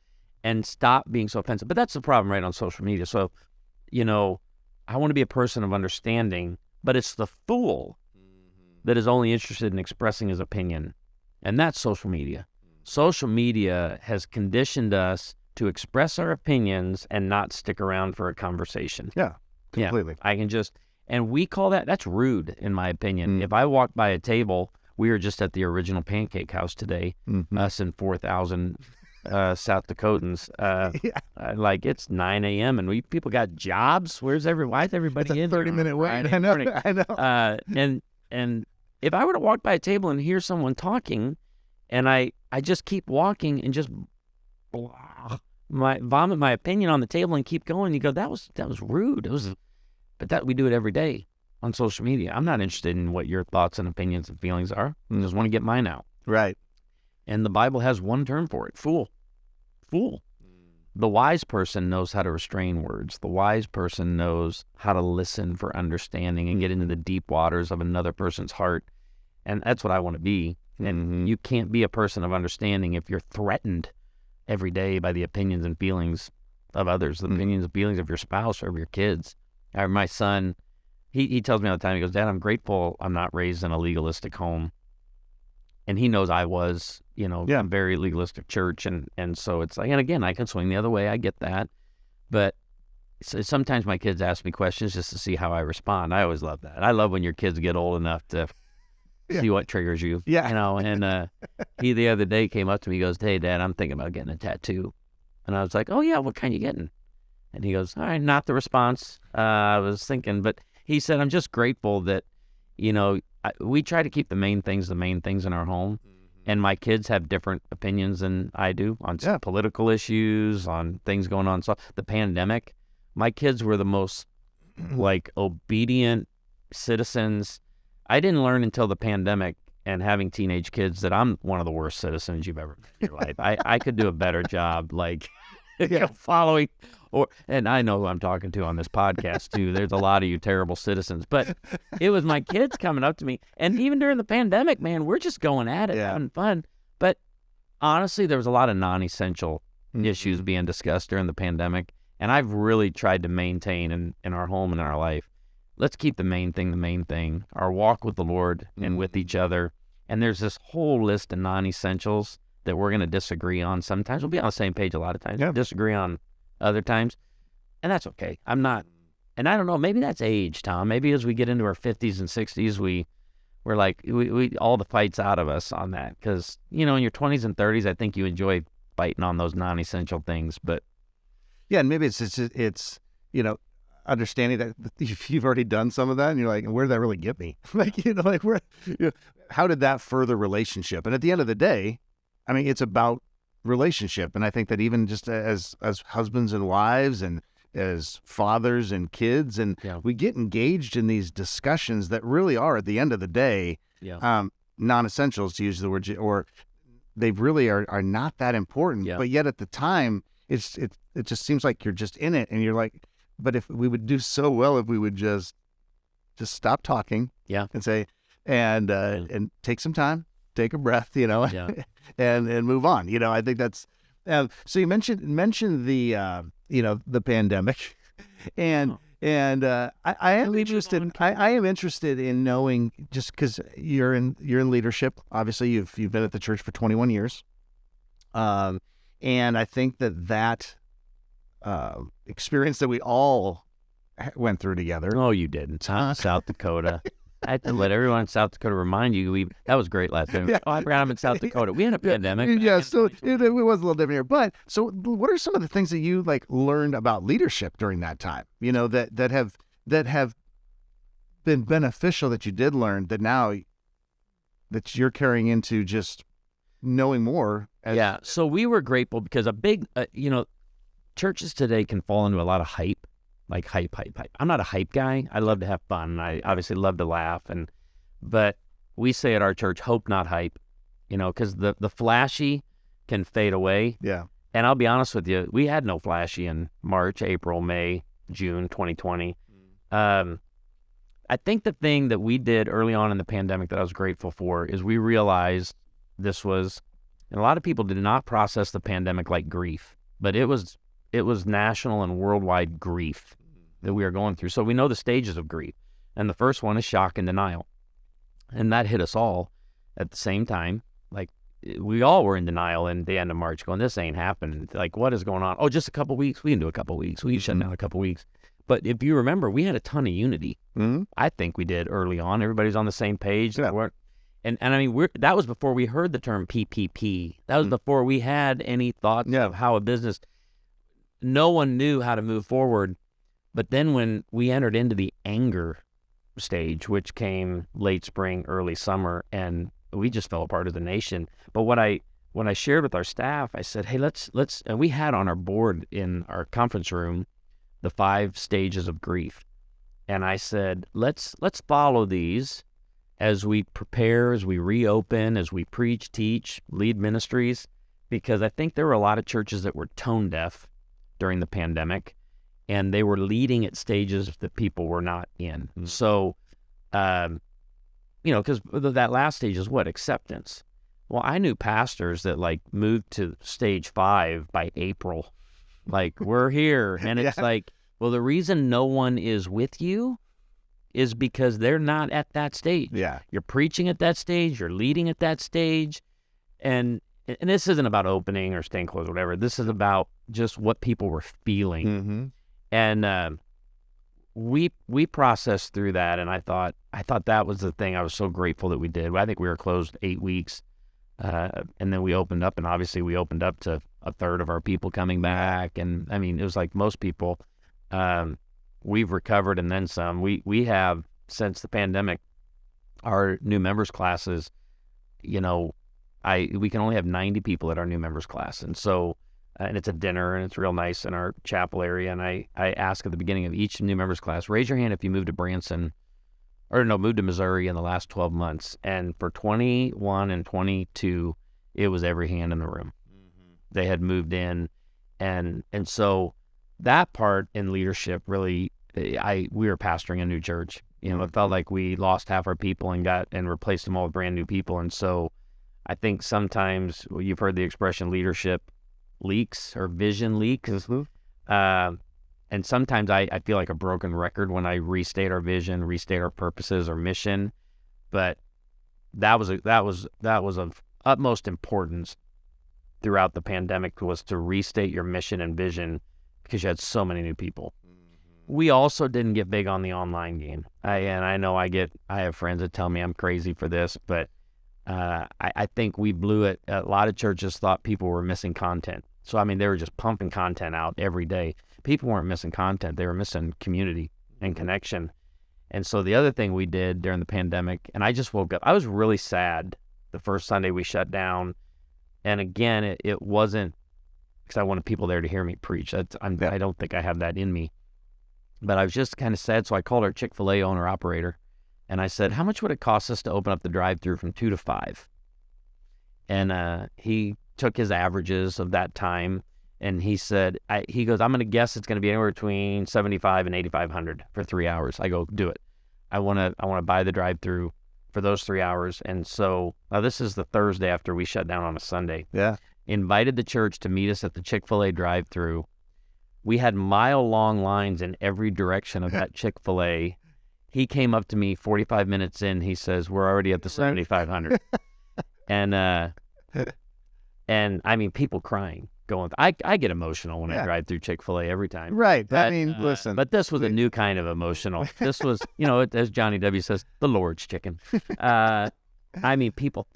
and stop being so offensive. But that's the problem right on social media. So, I want to be a person of understanding, but it's the fool that is only interested in expressing his opinion. And that's social media. Social media has conditioned us to express our opinions and not stick around for a conversation. Yeah, completely. Yeah, I can and we call that's rude, in my opinion. If I walk by a table, we were just at the original Pancake House today, us and 4,000 South Dakotans. It's 9 a.m. and people got jobs. Why is everybody in? It's a 30-minute wait. I know. And if I were to walk by a table and hear someone talking, and I just keep walking and just vomit my opinion on the table and keep going, you go, that was rude. But we do it every day on social media. I'm not interested in what your thoughts and opinions and feelings are. I just want to get mine out. Right. And the Bible has one term for it: fool. Fool. The wise person knows how to restrain words. The wise person knows how to listen for understanding and get into the deep waters of another person's heart. And that's what I want to be. And you can't be a person of understanding if you're threatened every day by the opinions and feelings of others, the opinions and feelings of your spouse or of your kids. My son, he tells me all the time, he goes, Dad, I'm grateful I'm not raised in a legalistic home. And he knows I was, a very legalistic church. And so it's and again, I can swing the other way. I get that. But sometimes my kids ask me questions just to see how I respond. I always love that. I love when your kids get old enough to see what triggers you. Yeah. And he the other day came up to me, he goes, "Hey, Dad, I'm thinking about getting a tattoo." And I was like, "Oh, yeah, what kind you getting?" And he goes, "All right, not the response I was thinking." But he said, "I'm just grateful that, we try to keep the main things in our home. And my kids have different opinions than I do on political issues, on things going on. So the pandemic, my kids were the most obedient citizens. I didn't learn until the pandemic and having teenage kids that I'm one of the worst citizens you've ever met in your life. I could do a better job, following. And I know who I'm talking to on this podcast too. There's a lot of you terrible citizens, but it was my kids coming up to me, and even during the pandemic, man, we're just going at it, having fun. But honestly, there was a lot of non-essential issues being discussed during the pandemic, and I've really tried to maintain in our home and in our life. Let's keep the main thing, our walk with the Lord and with each other. And there's this whole list of non-essentials that we're going to disagree on. Sometimes we'll be on the same page a lot of times, disagree on other times, and that's okay. I'm not, and I don't know, maybe that's age, Tom. Maybe as we get into our 50s and 60s, we're like, we all the fights out of us on that, because, in your 20s and 30s, I think you enjoy fighting on those non-essential things, but. Yeah, and maybe it's understanding that you've already done some of that, and you're like, where did that really get me? How did that further relationship? And at the end of the day, I mean, it's about relationship. And I think that even just as husbands and wives and as fathers and kids, and we get engaged in these discussions that really are, at the end of the day, non-essentials, to use the word, or they really are not that important. But yet at the time, it just seems like you're just in it, and you're like, but if we would do so well if we would just stop talking, and say, and take some time, take a breath, and move on. I think that's, so you mentioned the, the pandemic, and I am interested. I am interested in knowing, just because you're in leadership. Obviously, you've been at the church for 21 years, and I think that experience that we all went through together. Oh, you didn't, South Dakota. I had to let everyone in South Dakota remind you, that was great last time. Oh, I forgot I'm in South Dakota. We had a pandemic. Yeah, so it was a little different here. But so what are some of the things that you learned about leadership during that time? That have been beneficial, that you did learn, that now that you're carrying into just knowing more. So we were grateful because a big, churches today can fall into a lot of hype. Like hype. I'm not a hype guy. I love to have fun. I obviously love to laugh, but we say at our church, hope not hype, because the flashy can fade away. Yeah. And I'll be honest with you, we had no flashy in March, April, May, June 2020. I think the thing that we did early on in the pandemic that I was grateful for is we realized this was, and a lot of people did not process the pandemic like grief, but it was national and worldwide grief that we are going through. So we know the stages of grief. And the first one is shock and denial. And that hit us all at the same time. We all were in denial in the end of March, going, this ain't happening. What is going on? Oh, just a couple weeks. We can do a couple weeks. We can shut down a couple weeks. But if you remember, we had a ton of unity. I think we did early on. Everybody's on the same page. Yeah. And I mean, that was before we heard the term PPP. That was before we had any thoughts of how a business. No one knew how to move forward. But then when we entered into the anger stage, which came late spring, early summer, and we just fell apart as a nation. But when I shared with our staff, I said, hey, let's, and we had on our board in our conference room the 5 stages of grief. And I said, let's follow these as we prepare, as we reopen, as we preach, teach, lead ministries, because I think there were a lot of churches that were tone deaf during the pandemic, and they were leading at stages that people were not in. So, because that last stage is what? Acceptance. Well, I knew pastors that moved to stage 5 by April. We're here. And it's well, the reason no one is with you is because they're not at that stage. Yeah. You're preaching at that stage. You're leading at that stage. And this isn't about opening or staying closed or whatever. This is about just what people were feeling. And we processed through that, and I thought that was the thing I was so grateful that we did. I think we were closed 8 weeks, and then we opened up, and obviously we opened up to a third of our people coming back, and I mean, it was like most people. We've recovered and then some. We have, since the pandemic, our new members classes, we can only have 90 people at our new members class, and so and it's a dinner, and it's real nice in our chapel area. And I ask at the beginning of each new members class, raise your hand if you moved to Branson, moved to Missouri in the last 12 months. And for 21 and 22, it was every hand in the room. Mm-hmm. They had moved in, and so that part in leadership really, we were pastoring a new church. It felt like we lost half our people and replaced them all with brand new people. And so I think sometimes you've heard the expression leadership leaks or vision leaks. And sometimes I feel like a broken record when I restate our vision, restate our purposes or mission. But that was of utmost importance throughout the pandemic, was to restate your mission and vision, because you had so many new people. Mm-hmm. We also didn't get big on the online game. I know I have friends that tell me I'm crazy for this, but I think we blew it. A lot of churches thought people were missing content. So, I mean, they were just pumping content out every day. People weren't missing content. They were missing community and connection. And so the other thing we did during the pandemic, and I just woke up, I was really sad the first Sunday we shut down. And again, it wasn't because I wanted people there to hear me preach. I don't think I have that in me. But I was just kind of sad. So I called our Chick-fil-A owner-operator, and I said, how much would it cost us to open up the drive-thru from 2 to 5? And he took his averages of that time, and he said, he goes, I'm going to guess it's going to be anywhere between $7,500 and $8,500 for 3 hours. I go, do it. I want to buy the drive-thru for those 3 hours. And so now this is the Thursday after we shut down on a Sunday. Yeah. Invited the church to meet us at the Chick-fil-A drive-thru. We had mile-long lines in every direction of that Chick-fil-A. He came up to me 45 minutes in. He says, we're already at the 7,500. And I mean, people crying, going, I get emotional when I drive through Chick-fil-A every time. Right. But, I mean, listen. But this was a new kind of emotional. This was, as Johnny W. says, the Lord's chicken. People,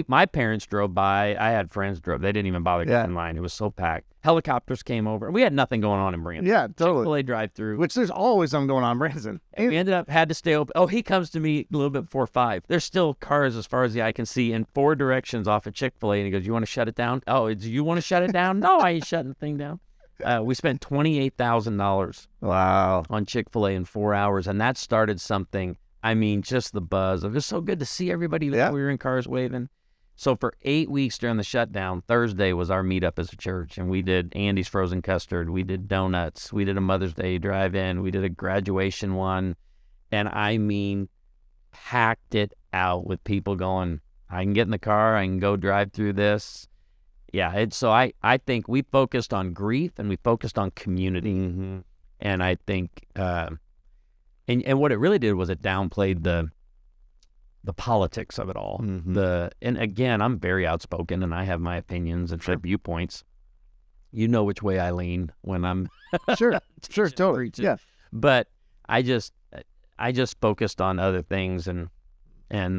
my parents drove by. I had friends drove. They didn't even bother getting in line. It was so packed. Helicopters came over. We had nothing going on in Branson. Yeah, totally. Chick-fil-A drive-through. Which there's always something going on in Branson. And we had to stay open. Oh, he comes to me a little bit before 5. There's still cars as far as the eye can see in 4 directions off of Chick-fil-A. And he goes, you want to shut it down? Oh, do you want to shut it down? No, I ain't shutting the thing down. We spent $28,000 on Chick-fil-A in 4 hours. And that started something. I mean, just the buzz. It was so good to see everybody that we were in cars waving. So for 8 weeks during the shutdown, Thursday was our meetup as a church. And we did Andy's frozen custard. We did donuts. We did a Mother's Day drive-in. We did a graduation one. And I mean, packed it out with people going, I can get in the car. I can go drive through this. Yeah. So I think we focused on grief and we focused on community. Mm-hmm. And I think, and what it really did was it downplayed the politics of it all. Mm-hmm. And again, I'm very outspoken and I have my opinions and viewpoints. You know which way I lean when I'm sure, totally. Preaching. Yeah. But I just focused on other things, and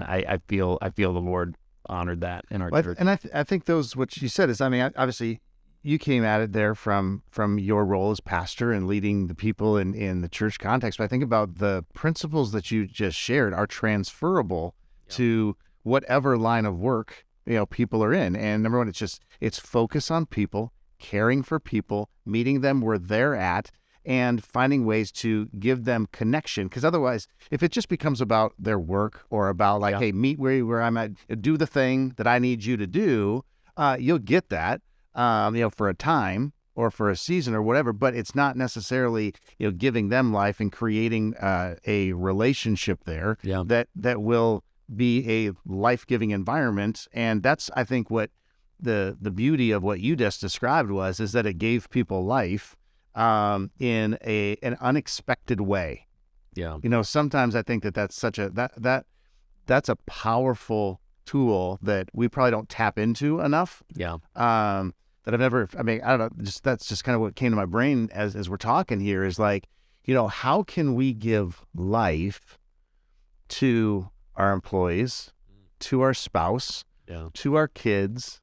I feel the Lord honored that in our church. And I think what you said is, I mean, obviously you came at it there from your role as pastor and leading the people in the church context. But I think about the principles that you just shared are transferable to whatever line of work, people are in. And number one, it's focus on people, caring for people, meeting them where they're at, and finding ways to give them connection. Because otherwise, if it just becomes about their work or about hey, meet where I'm at, do the thing that I need you to do, you'll get that. For a time or for a season or whatever, but it's not necessarily, giving them life and creating a relationship there that will be a life-giving environment. And that's, I think, what the beauty of what you just described is that it gave people life in an unexpected way. Yeah. Sometimes I think that's such that's a powerful tool that we probably don't tap into enough. Yeah. That I've never, I don't know, that's just kind of what came to my brain as we're talking here is how can we give life to our employees, to our spouse, to our kids,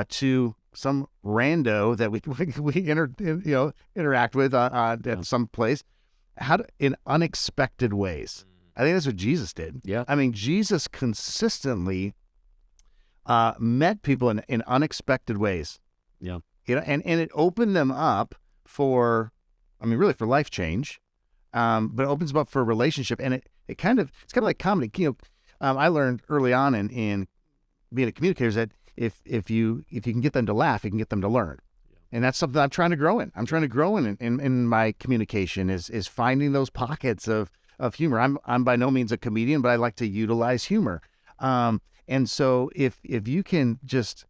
to some rando that we interact with at some place, in unexpected ways. I think that's what Jesus did. Yeah. I mean, Jesus consistently met people in unexpected ways. Yeah. And it opened them up for life change. But it opens them up for a relationship, and it's kind of like comedy. I learned early on in being a communicator is that if you can get them to laugh, you can get them to learn. And that's something I'm trying to grow in. I'm trying to grow in my communication is finding those pockets of humor. I'm by no means a comedian, but I like to utilize humor. And so if you can just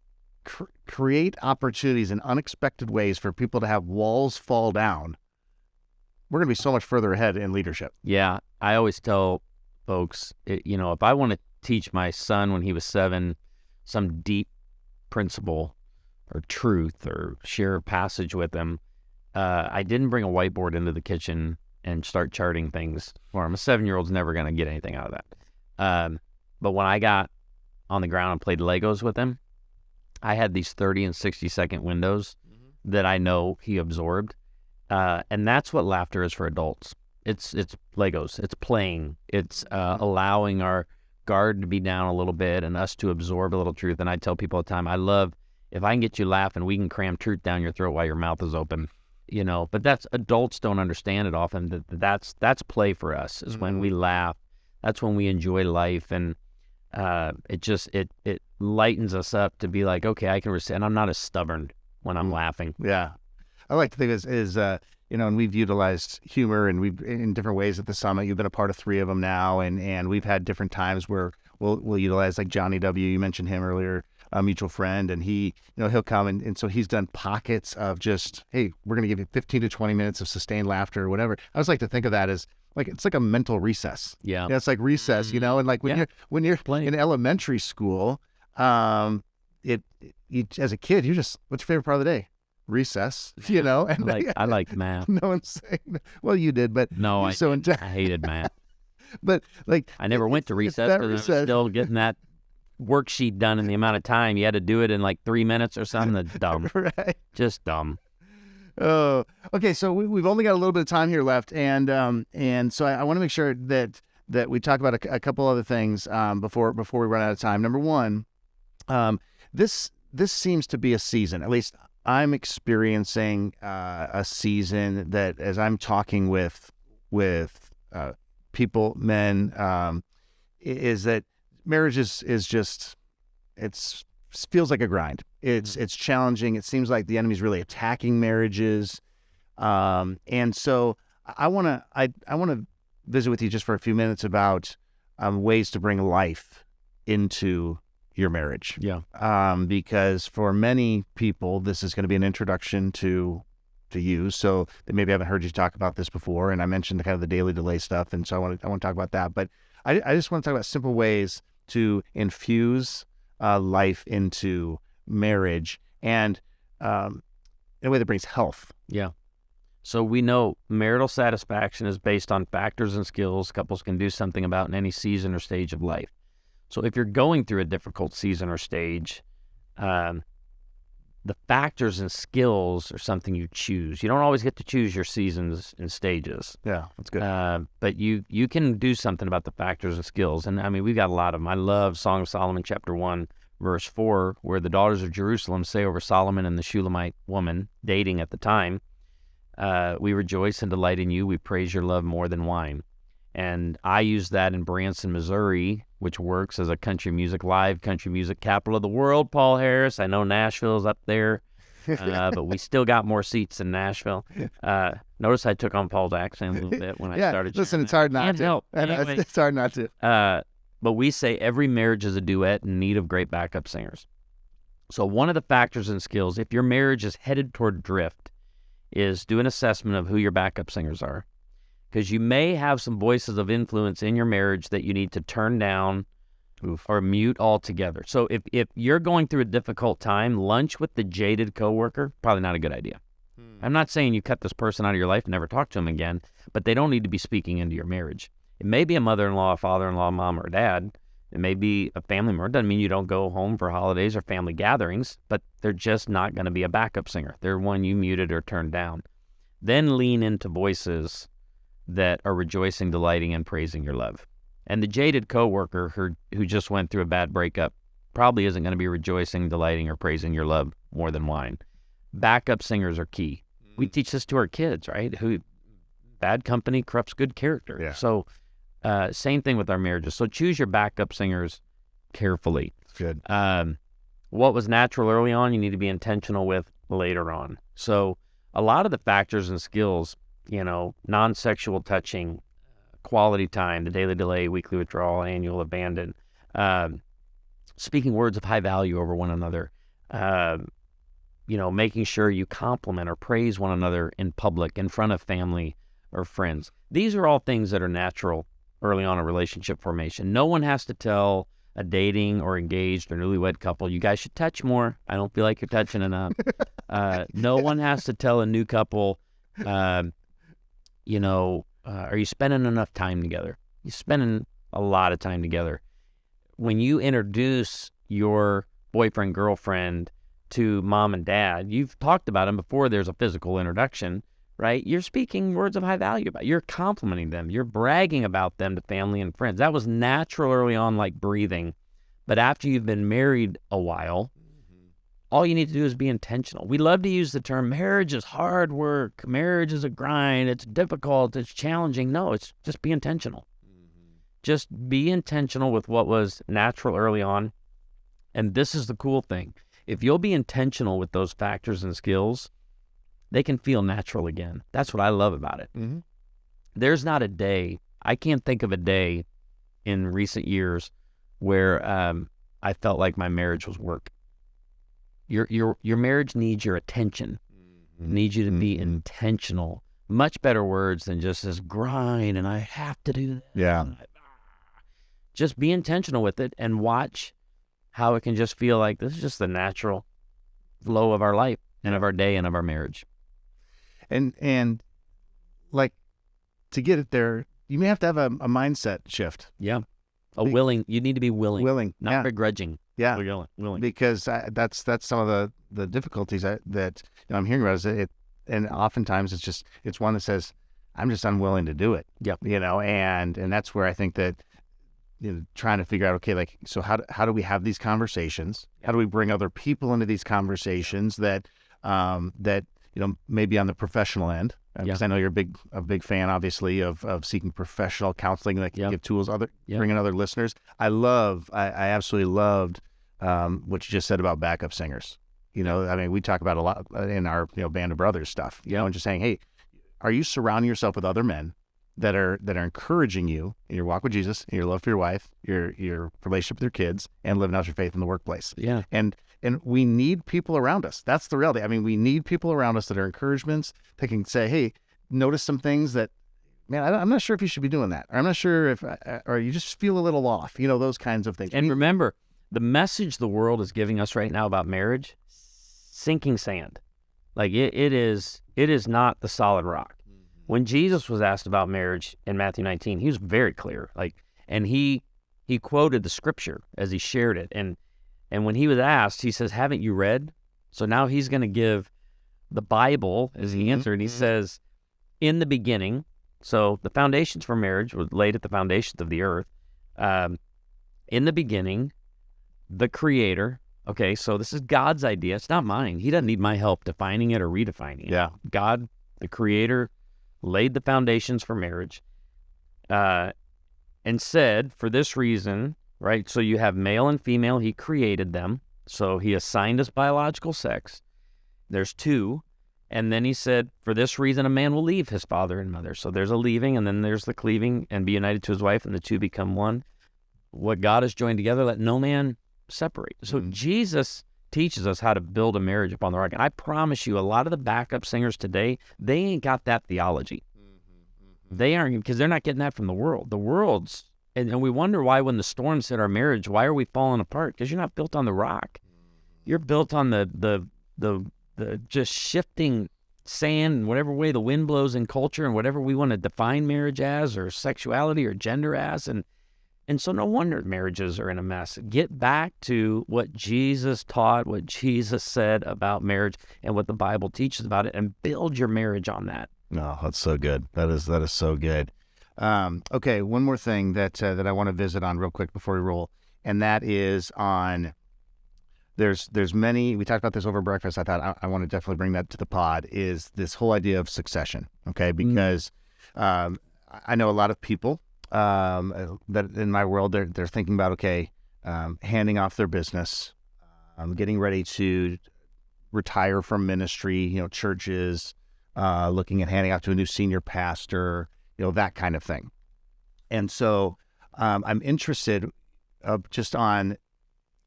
create opportunities in unexpected ways for people to have walls fall down, we're going to be so much further ahead in leadership. Yeah. I always tell folks, if I want to teach my son when he was 7 some deep principle or truth or share a passage with him, I didn't bring a whiteboard into the kitchen and start charting things for him. A 7-year-old's never going to get anything out of that. But when I got on the ground and played Legos with him, I had these 30 and 60-second windows that I know he absorbed. And that's what laughter is for adults. It's Legos. It's playing. It's allowing our guard to be down a little bit and us to absorb a little truth. And I tell people all the time, I love if I can get you laughing, we can cram truth down your throat while your mouth is open. But that's adults don't understand it often. That's play for us is when we laugh. That's when we enjoy life, and it lightens us up to be like, okay, I can and I'm not as stubborn when I'm laughing. Yeah, I like to think is and we've utilized humor and we've in different ways at the summit. You've been a part of 3 of them now, and we've had different times where we'll utilize, like Johnny W. You mentioned him earlier, a mutual friend, and he, he'll come and so he's done pockets of just, hey, we're going to give you 15 to 20 minutes of sustained laughter or whatever. I always like to think of that as like, it's like a mental recess. Yeah. It's like recess, and like when you're in elementary school, you, as a kid, you're just, what's your favorite part of the day? Recess, and I like math. No one's saying that. Well, you did, but no, I hated math. But like, I never went to recess because I was still getting that worksheet done in the amount of time you had to do it in like 3 minutes or something. That's dumb. Right. Just dumb. Oh, okay. So we've only got a little bit of time here left, and so I want to make sure that we talk about a couple other things before we run out of time. Number one, this seems to be a season, at least I'm experiencing a season that, as I'm talking with people, men, is that marriage is just, it feels like a grind. It's challenging. It seems like the enemy's really attacking marriages, and so I want to visit with you just for a few minutes about ways to bring life into your marriage. Yeah. Because for many people, this is going to be an introduction to you. So they maybe haven't heard you talk about this before. And I mentioned the kind of the daily delay stuff. And so I want to talk about that. But I just want to talk about simple ways to infuse life into marriage and in a way that brings health. Yeah. So we know marital satisfaction is based on factors and skills couples can do something about in any season or stage of life. So if you're going through a difficult season or stage, the factors and skills are something you choose. You don't always get to choose your seasons and stages. Yeah, that's good. But you can do something about the factors and skills. And I mean, we've got a lot of them. I love Song of Solomon, chapter 1, verse 4, where the daughters of Jerusalem say over Solomon and the Shulamite woman dating at the time, we rejoice and delight in you. We praise your love more than wine. And I use that in Branson, Missouri, which works as a country music capital of the world, Paul Harris. I know Nashville's up there, but we still got more seats in Nashville. Notice I took on Paul's accent a little bit when I started. Listen, it's hard not to. Anyway, it's hard not to. But we say every marriage is a duet in need of great backup singers. So one of the factors and skills, if your marriage is headed toward drift, is do an assessment of who your backup singers are. Because you may have some voices of influence in your marriage that you need to turn down or mute altogether. So if you're going through a difficult time, lunch with the jaded coworker, probably not a good idea. I'm not saying you cut this person out of your life and never talk to them again, but they don't need to be speaking into your marriage. It may be a mother-in-law, a father-in-law, mom, or dad. It may be a family member. It doesn't mean you don't go home for holidays or family gatherings, but they're just not going to be a backup singer. They're one you muted or turned down. Then lean into voices that are rejoicing, delighting, and praising your love. And the jaded coworker who just went through a bad breakup probably isn't going to be rejoicing, delighting, or praising your love more than wine. Backup singers are key. We teach this to our kids, right? Bad company corrupts good character. Yeah. So same thing with our marriages. So choose your backup singers carefully. Good. What was natural early on, you need to be intentional with later on. So a lot of the factors and skills, non-sexual touching, quality time, the daily delay, weekly withdrawal, annual abandon, speaking words of high value over one another, making sure you compliment or praise one another in public, in front of family or friends. These are all things that are natural early on in relationship formation. No one has to tell a dating or engaged or newlywed couple, you guys should touch more. I don't feel like you're touching enough. No one has to tell a new couple, are you spending enough time together? You're spending a lot of time together. When you introduce your boyfriend, girlfriend to mom and dad, you've talked about them before there's a physical introduction, right? You're speaking words of high value about. You're complimenting them. You're bragging about them to family and friends. That was natural early on, like breathing. But after you've been married a while, all you need to do is be intentional. We love to use the term marriage is hard work. Marriage is a grind. It's difficult. It's challenging. No, it's just be intentional. Just be intentional with what was natural early on. And this is the cool thing. If you'll be intentional with those factors and skills, they can feel natural again. That's what I love about it. Mm-hmm. There's not a day, I can't think of a day in recent years where I felt like my marriage was work. Your marriage needs your attention. Mm-hmm. Needs you to be intentional. Much better words than just this grind and I have to do that. Yeah. Just be intentional with it and watch how it can just feel like this is just the natural flow of our life and of our day and of our marriage. And like to get it there, you may have to have a mindset shift. Yeah. You need to be willing. Willing. Not begrudging. Yeah. Willing. Because that's some of the difficulties that I'm hearing about is it, and oftentimes it's one that says, I'm just unwilling to do it. Yep. And that's where I think that, trying to figure out, okay, like, so how do we have these conversations? How do we bring other people into these conversations that maybe on the professional end? Because I know you're a big fan, obviously, of seeking professional counseling that can give tools, bring in other listeners. I absolutely loved what you just said about backup singers. We talk about a lot in our Band of Brothers stuff. And just saying, hey, are you surrounding yourself with other men that are encouraging you in your walk with Jesus, in your love for your wife, your relationship with your kids, and living out your faith in the workplace? Yeah. And we need people around us. That's the reality. We need people around us that are encouragements that can say, hey, notice some things that, man, I'm not sure if you should be doing that. Or I'm not sure if, or you just feel a little off, those kinds of things. And remember, the message the world is giving us right now about marriage, sinking sand. Like it is not the solid rock. When Jesus was asked about marriage in Matthew 19, he was very clear. And he quoted the scripture as he shared it. And when he was asked, he says, haven't you read? So now he's going to give the Bible as he answered. He says, in the beginning, so the foundations for marriage were laid at the foundations of the earth. In the beginning, the Creator. Okay, so this is God's idea. It's not mine. He doesn't need my help defining it or redefining it. Yeah. God, the Creator, laid the foundations for marriage and said, for this reason, right? So you have male and female. He created them. So he assigned us biological sex. There's two. And then he said, for this reason, a man will leave his father and mother. So there's a leaving, and then there's the cleaving, and be united to his wife, and the two become one. What God has joined together, let no man separate. So Jesus teaches us how to build a marriage upon the rock. And I promise you, a lot of the backup singers today, they ain't got that theology. They aren't, because they're not getting that from the world. The world's, and we wonder why when the storms hit our marriage, why are we falling apart? Because you're not built on the rock. You're built on the just shifting sand and whatever way the wind blows in culture and whatever we want to define marriage as or sexuality or gender as. And so no wonder marriages are in a mess. Get back to what Jesus taught, what Jesus said about marriage and what the Bible teaches about it, and build your marriage on that. No, that's so good. That is so good. Okay, one more thing that I want to visit on real quick before we roll, and that is on, there's many, we talked about this over breakfast. I thought I want to definitely bring that to the pod, is this whole idea of succession, okay? Because I know a lot of people that in my world, they're thinking about, okay, handing off their business, getting ready to retire from ministry, churches, looking at handing off to a new senior pastor, that kind of thing. And so I'm interested just on,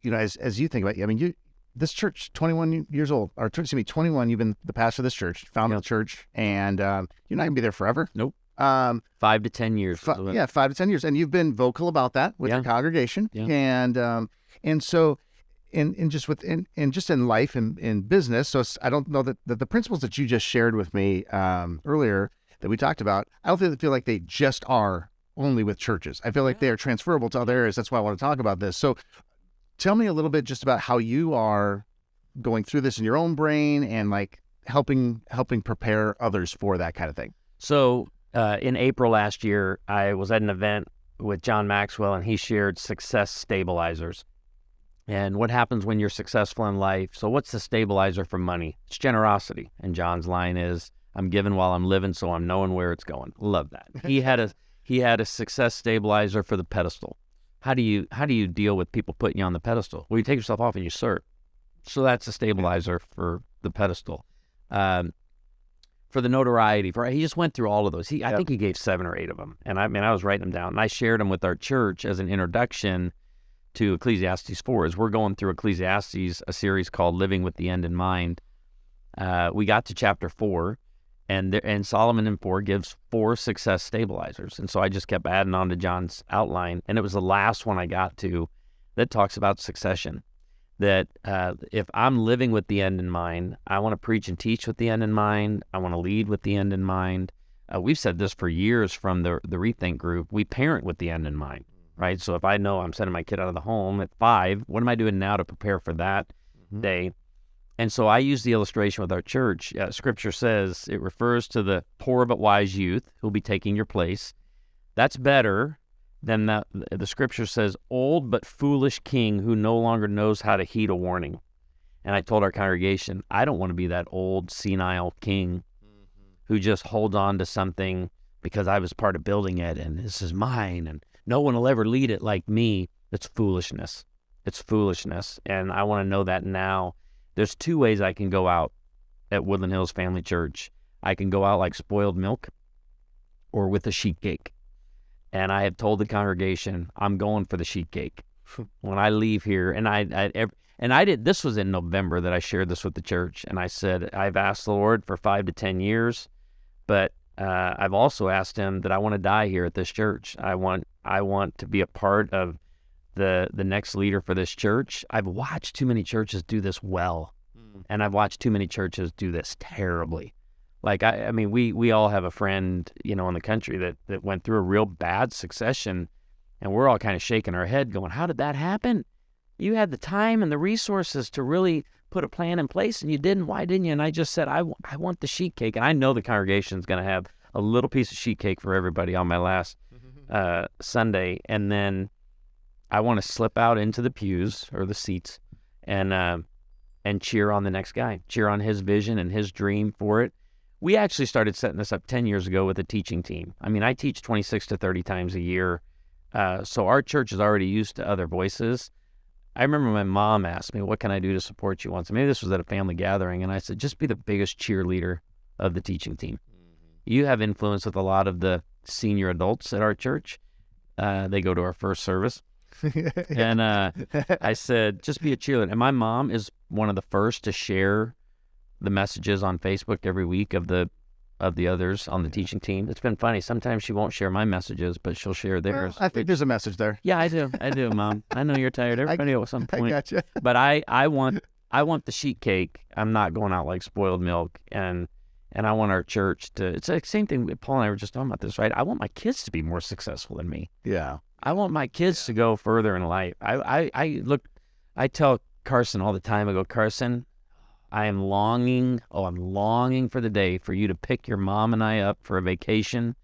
as you think about it, this church, 21 years old, or 21, you've been the pastor of this church, founded the church, and you're not going to be there forever. Nope. 5 to 10 years. 5 to 10 years. And you've been vocal about that with your congregation. Yeah. And so just in life and in business. So I don't know that the principles that you just shared with me earlier that we talked about, I don't feel like they just are only with churches. I feel like they are transferable to other areas. That's why I want to talk about this. So tell me a little bit just about how you are going through this in your own brain and like helping prepare others for that kind of thing. So in April last year, I was at an event with John Maxwell, and he shared success stabilizers. And what happens when you're successful in life? So what's the stabilizer for money? It's generosity. And John's line is, I'm giving while I'm living, so I'm knowing where it's going. Love that. He had a success stabilizer for the pedestal. How do you deal with people putting you on the pedestal? Well, you take yourself off and you serve. So that's a stabilizer for the pedestal. For the notoriety, he just went through all of those. I think he gave 7 or 8 of them. And I was writing them down. And I shared them with our church as an introduction to Ecclesiastes 4. As we're going through Ecclesiastes, a series called Living with the End in Mind, we got to chapter 4, and Solomon in 4 gives 4 success stabilizers. And so I just kept adding on to John's outline. And it was the last one I got to that talks about succession. That if I'm living with the end in mind, I want to preach and teach with the end in mind. I want to lead with the end in mind. We've said this for years from the Rethink group. We parent with the end in mind, right? So if I know I'm sending my kid out of the home at 5, what am I doing now to prepare for that day? And so I use the illustration with our church. Scripture says it refers to the poor but wise youth who'll be taking your place. That's better than the Scripture says, old but foolish king who no longer knows how to heed a warning. And I told our congregation, I don't want to be that old senile king who just holds on to something because I was part of building it and this is mine and no one will ever lead it like me. It's foolishness. It's foolishness. And I want to know that now. There's 2 ways I can go out at Woodland Hills Family Church. I can go out like spoiled milk or with a sheet cake. And I have told the congregation, I'm going for the sheet cake. When I leave here, and I did, this was in November that I shared this with the church, and I said, I've asked the Lord for 5 to 10 years, but I've also asked him that I want to die here at this church. I want to be a part of the next leader for this church. I've watched too many churches do this well, and I've watched too many churches do this terribly. Like, I mean, we all have a friend, in the country that went through a real bad succession, and we're all kind of shaking our head going, how did that happen? You had the time and the resources to really put a plan in place, and you didn't. Why didn't you? And I just said, I want the sheet cake. And I know the congregation's going to have a little piece of sheet cake for everybody on my last Sunday. And then I want to slip out into the pews or the seats and cheer on the next guy, cheer on his vision and his dream for it. We actually started setting this up 10 years ago with a teaching team. I mean, I teach 26 to 30 times a year. So our church is already used to other voices. I remember my mom asked me, what can I do to support you once? Maybe this was at a family gathering. And I said, just be the biggest cheerleader of the teaching team. You have influence with a lot of the senior adults at our church. They go to our first service. And I said, just be a cheerleader. And my mom is one of the first to share the messages on Facebook every week of the others on the teaching team. It's been funny. Sometimes she won't share my messages, but she'll share theirs. Well, I think there's a message there. Yeah, I do, Mom. I know you're tired. Everybody at some point. I gotcha. But I want the sheet cake. I'm not going out like spoiled milk. And And I want our church to, it's the same thing, Paul and I were just talking about this, right? I want my kids to be more successful than me. Yeah. I want my kids to go further in life. I tell Carson all the time, I go, Carson, I'm longing for the day for you to pick your mom and I up for a vacation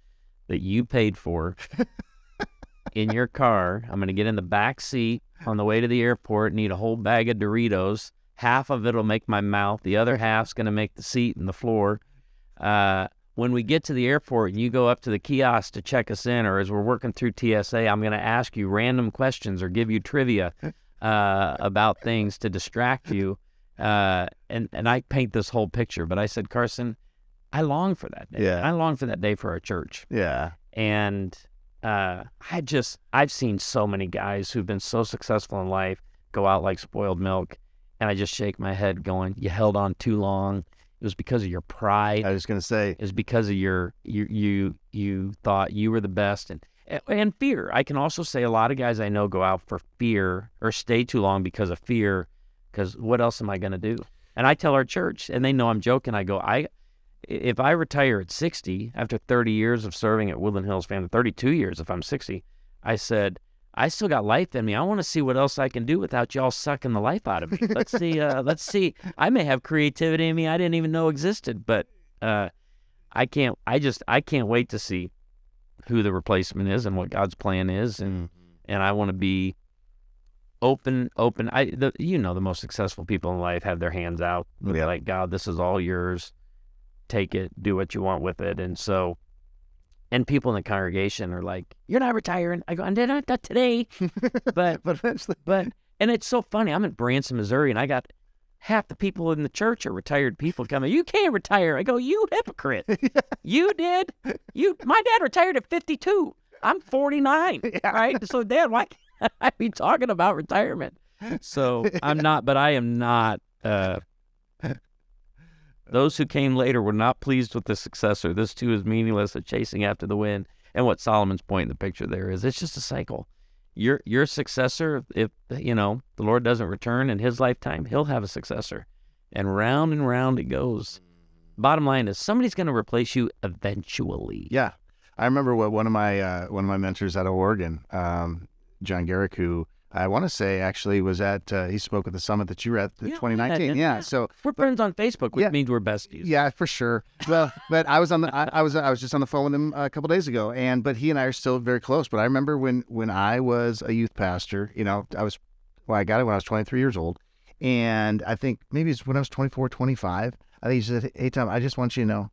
that you paid for in your car. I'm going to get in the back seat on the way to the airport and eat a whole bag of Doritos. Half of it will make my mouth. The other half's going to make the seat and the floor. When we get to the airport and you go up to the kiosk to check us in, or as we're working through TSA, I'm going to ask you random questions or give you trivia about things to distract you. And I paint this whole picture, but I said, Carson, I long for that day. Yeah. I long for that day for our church. Yeah. And I've seen so many guys who've been so successful in life go out like spoiled milk, and I just shake my head going, you held on too long. It was because of your pride. I was going to say. It was because of you thought you were the best, and fear. I can also say a lot of guys I know go out for fear or stay too long because of fear, because what else am I going to do? And I tell our church, and they know I'm joking, I go, if I retire at 60, after 30 years of serving at Woodland Hills Family, 32 years if I'm 60, I said, I still got life in me. I want to see what else I can do without y'all sucking the life out of me. Let's see. I may have creativity in me I didn't even know existed, but I can't wait to see who the replacement is and what God's plan is, and I want to be open. The most successful people in life have their hands out. Yeah. Like, God, this is all yours. Take it, do what you want with it. And so, and people in the congregation are like, you're not retiring. I go, I'm not today. but eventually. And it's so funny. I'm in Branson, Missouri, and I got half the people in the church are retired people coming. You can't retire. I go, you hypocrite. You did. My dad retired at 52. I'm 49. Yeah. Right? So, Dad, why can't I be talking about retirement? So I'm not, but I am not. Those who came later were not pleased with the successor. This too is meaningless, a chasing after the wind. And what Solomon's point in the picture there is, it's just a cycle. Your successor, if the Lord doesn't return in his lifetime, he'll have a successor. And round it goes. Bottom line is, somebody's going to replace you eventually. Yeah. I remember what one of my mentors out of Oregon, John Garrick, who I want to say actually was at, he spoke at the summit that you were at, 2019. Yeah. So we're friends on Facebook, which means we're besties. Yeah, for sure. Well, but I was just on the phone with him a couple days ago, but he and I are still very close. But I remember when I was a youth pastor, I got it when I was 23 years old. And I think maybe it's when I was 24, 25, I think he said, hey, Tom, I just want you to know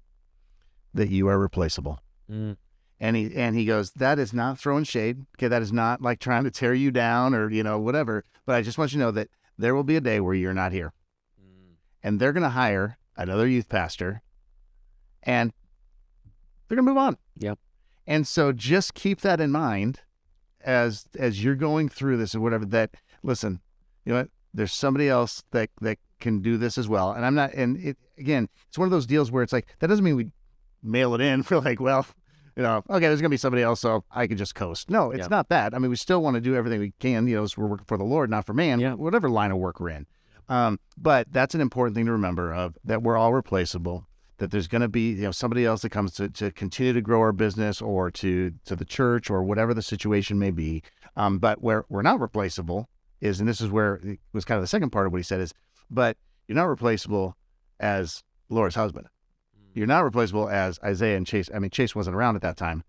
that you are replaceable. Mm. And he goes, that is not throwing shade. Okay, that is not like trying to tear you down or, whatever. But I just want you to know that there will be a day where you're not here. Mm. And they're going to hire another youth pastor and they're going to move on. Yep. And so just keep that in mind as you're going through this or whatever, that, listen, you know what? There's somebody else that can do this as well. And I'm not, again, it's one of those deals where it's like, that doesn't mean we mail it in for like, well, okay, there's going to be somebody else, so I can just coast. No, it's not that. I mean, we still want to do everything we can, as we're working for the Lord, not for man, whatever line of work we're in. But that's an important thing to remember, that we're all replaceable, that there's going to be, somebody else that comes to continue to grow our business or to the church or whatever the situation may be. But where we're not replaceable is, and this is where it was kind of the second part of what he said is, but you're not replaceable as Laura's husband. You're not replaceable as Isaiah and Chase. I mean, Chase wasn't around at that time,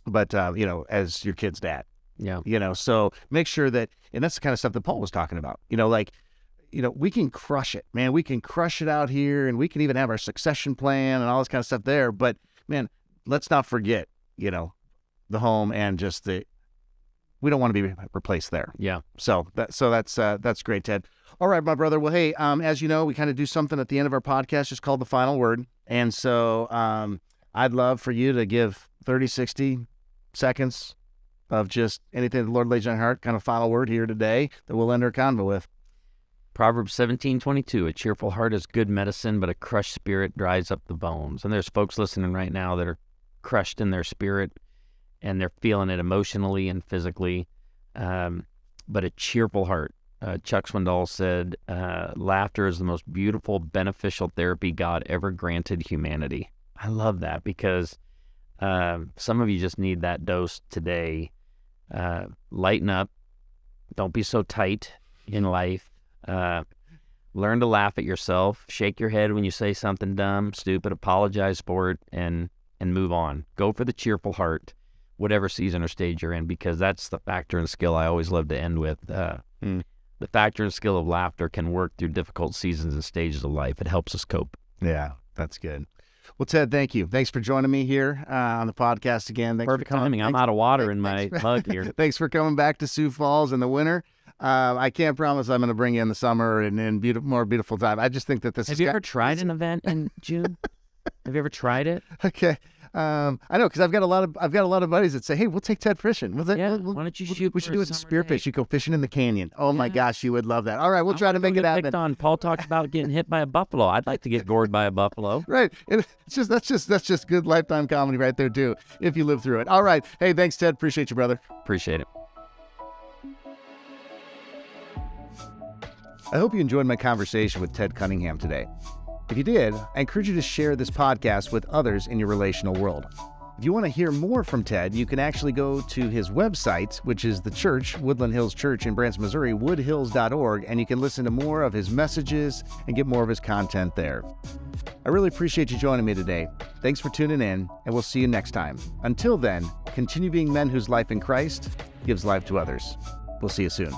but, as your kid's dad. Yeah. So make sure that, and that's the kind of stuff that Paul was talking about, we can crush it, man. We can crush it out here, and we can even have our succession plan and all this kind of stuff there. But, man, let's not forget, the home and just we don't want to be replaced there. Yeah. So that's great, Ted. All right, my brother. Well, hey, as you know, we kind of do something at the end of our podcast just called The Final Word. And so I'd love for you to give 30, 60 seconds of just anything the Lord lays on your heart, kind of final word here today that we'll end our convo with. Proverbs 17:22, a cheerful heart is good medicine, but a crushed spirit dries up the bones. And there's folks listening right now that are crushed in their spirit, and they're feeling it emotionally and physically. But a cheerful heart. Chuck Swindoll said, laughter is the most beautiful, beneficial therapy God ever granted humanity. I love that because some of you just need that dose today. Lighten up. Don't be so tight in life. Learn to laugh at yourself. Shake your head when you say something dumb, stupid. Apologize for it and move on. Go for the cheerful heart, whatever season or stage you're in, because that's the factor and skill I always love to end with. The factor and skill of laughter can work through difficult seasons and stages of life. It helps us cope. Yeah, that's good. Well, Ted, thank you. Thanks for joining me here on the podcast again. Thanks Perfect timing. I'm out of water in my mug here. Thanks for coming back to Sioux Falls in the winter. I can't promise I'm going to bring you in the summer and in more beautiful time. I just think that this Have you ever tried an event in June? Have you ever tried it? Okay. I know, because I've got a lot of buddies that say, "Hey, we'll take Ted fishing." Why don't you shoot? We should do it as spearfish. You go fishing in the canyon. Oh my gosh, you would love that. All right, we'll I try to make it happen. Picked on. Paul talked about getting hit by a buffalo. I'd like to get gored by a buffalo. Right. That's just good lifetime comedy right there too, if you live through it. All right. Hey, thanks, Ted. Appreciate you, brother. Appreciate it. I hope you enjoyed my conversation with Ted Cunningham today. If you did, I encourage you to share this podcast with others in your relational world. If you want to hear more from Ted, you can actually go to his website, which is the church, Woodland Hills Church in Branson, Missouri, woodhills.org, and you can listen to more of his messages and get more of his content there. I really appreciate you joining me today. Thanks for tuning in, and we'll see you next time. Until then, continue being men whose life in Christ gives life to others. We'll see you soon.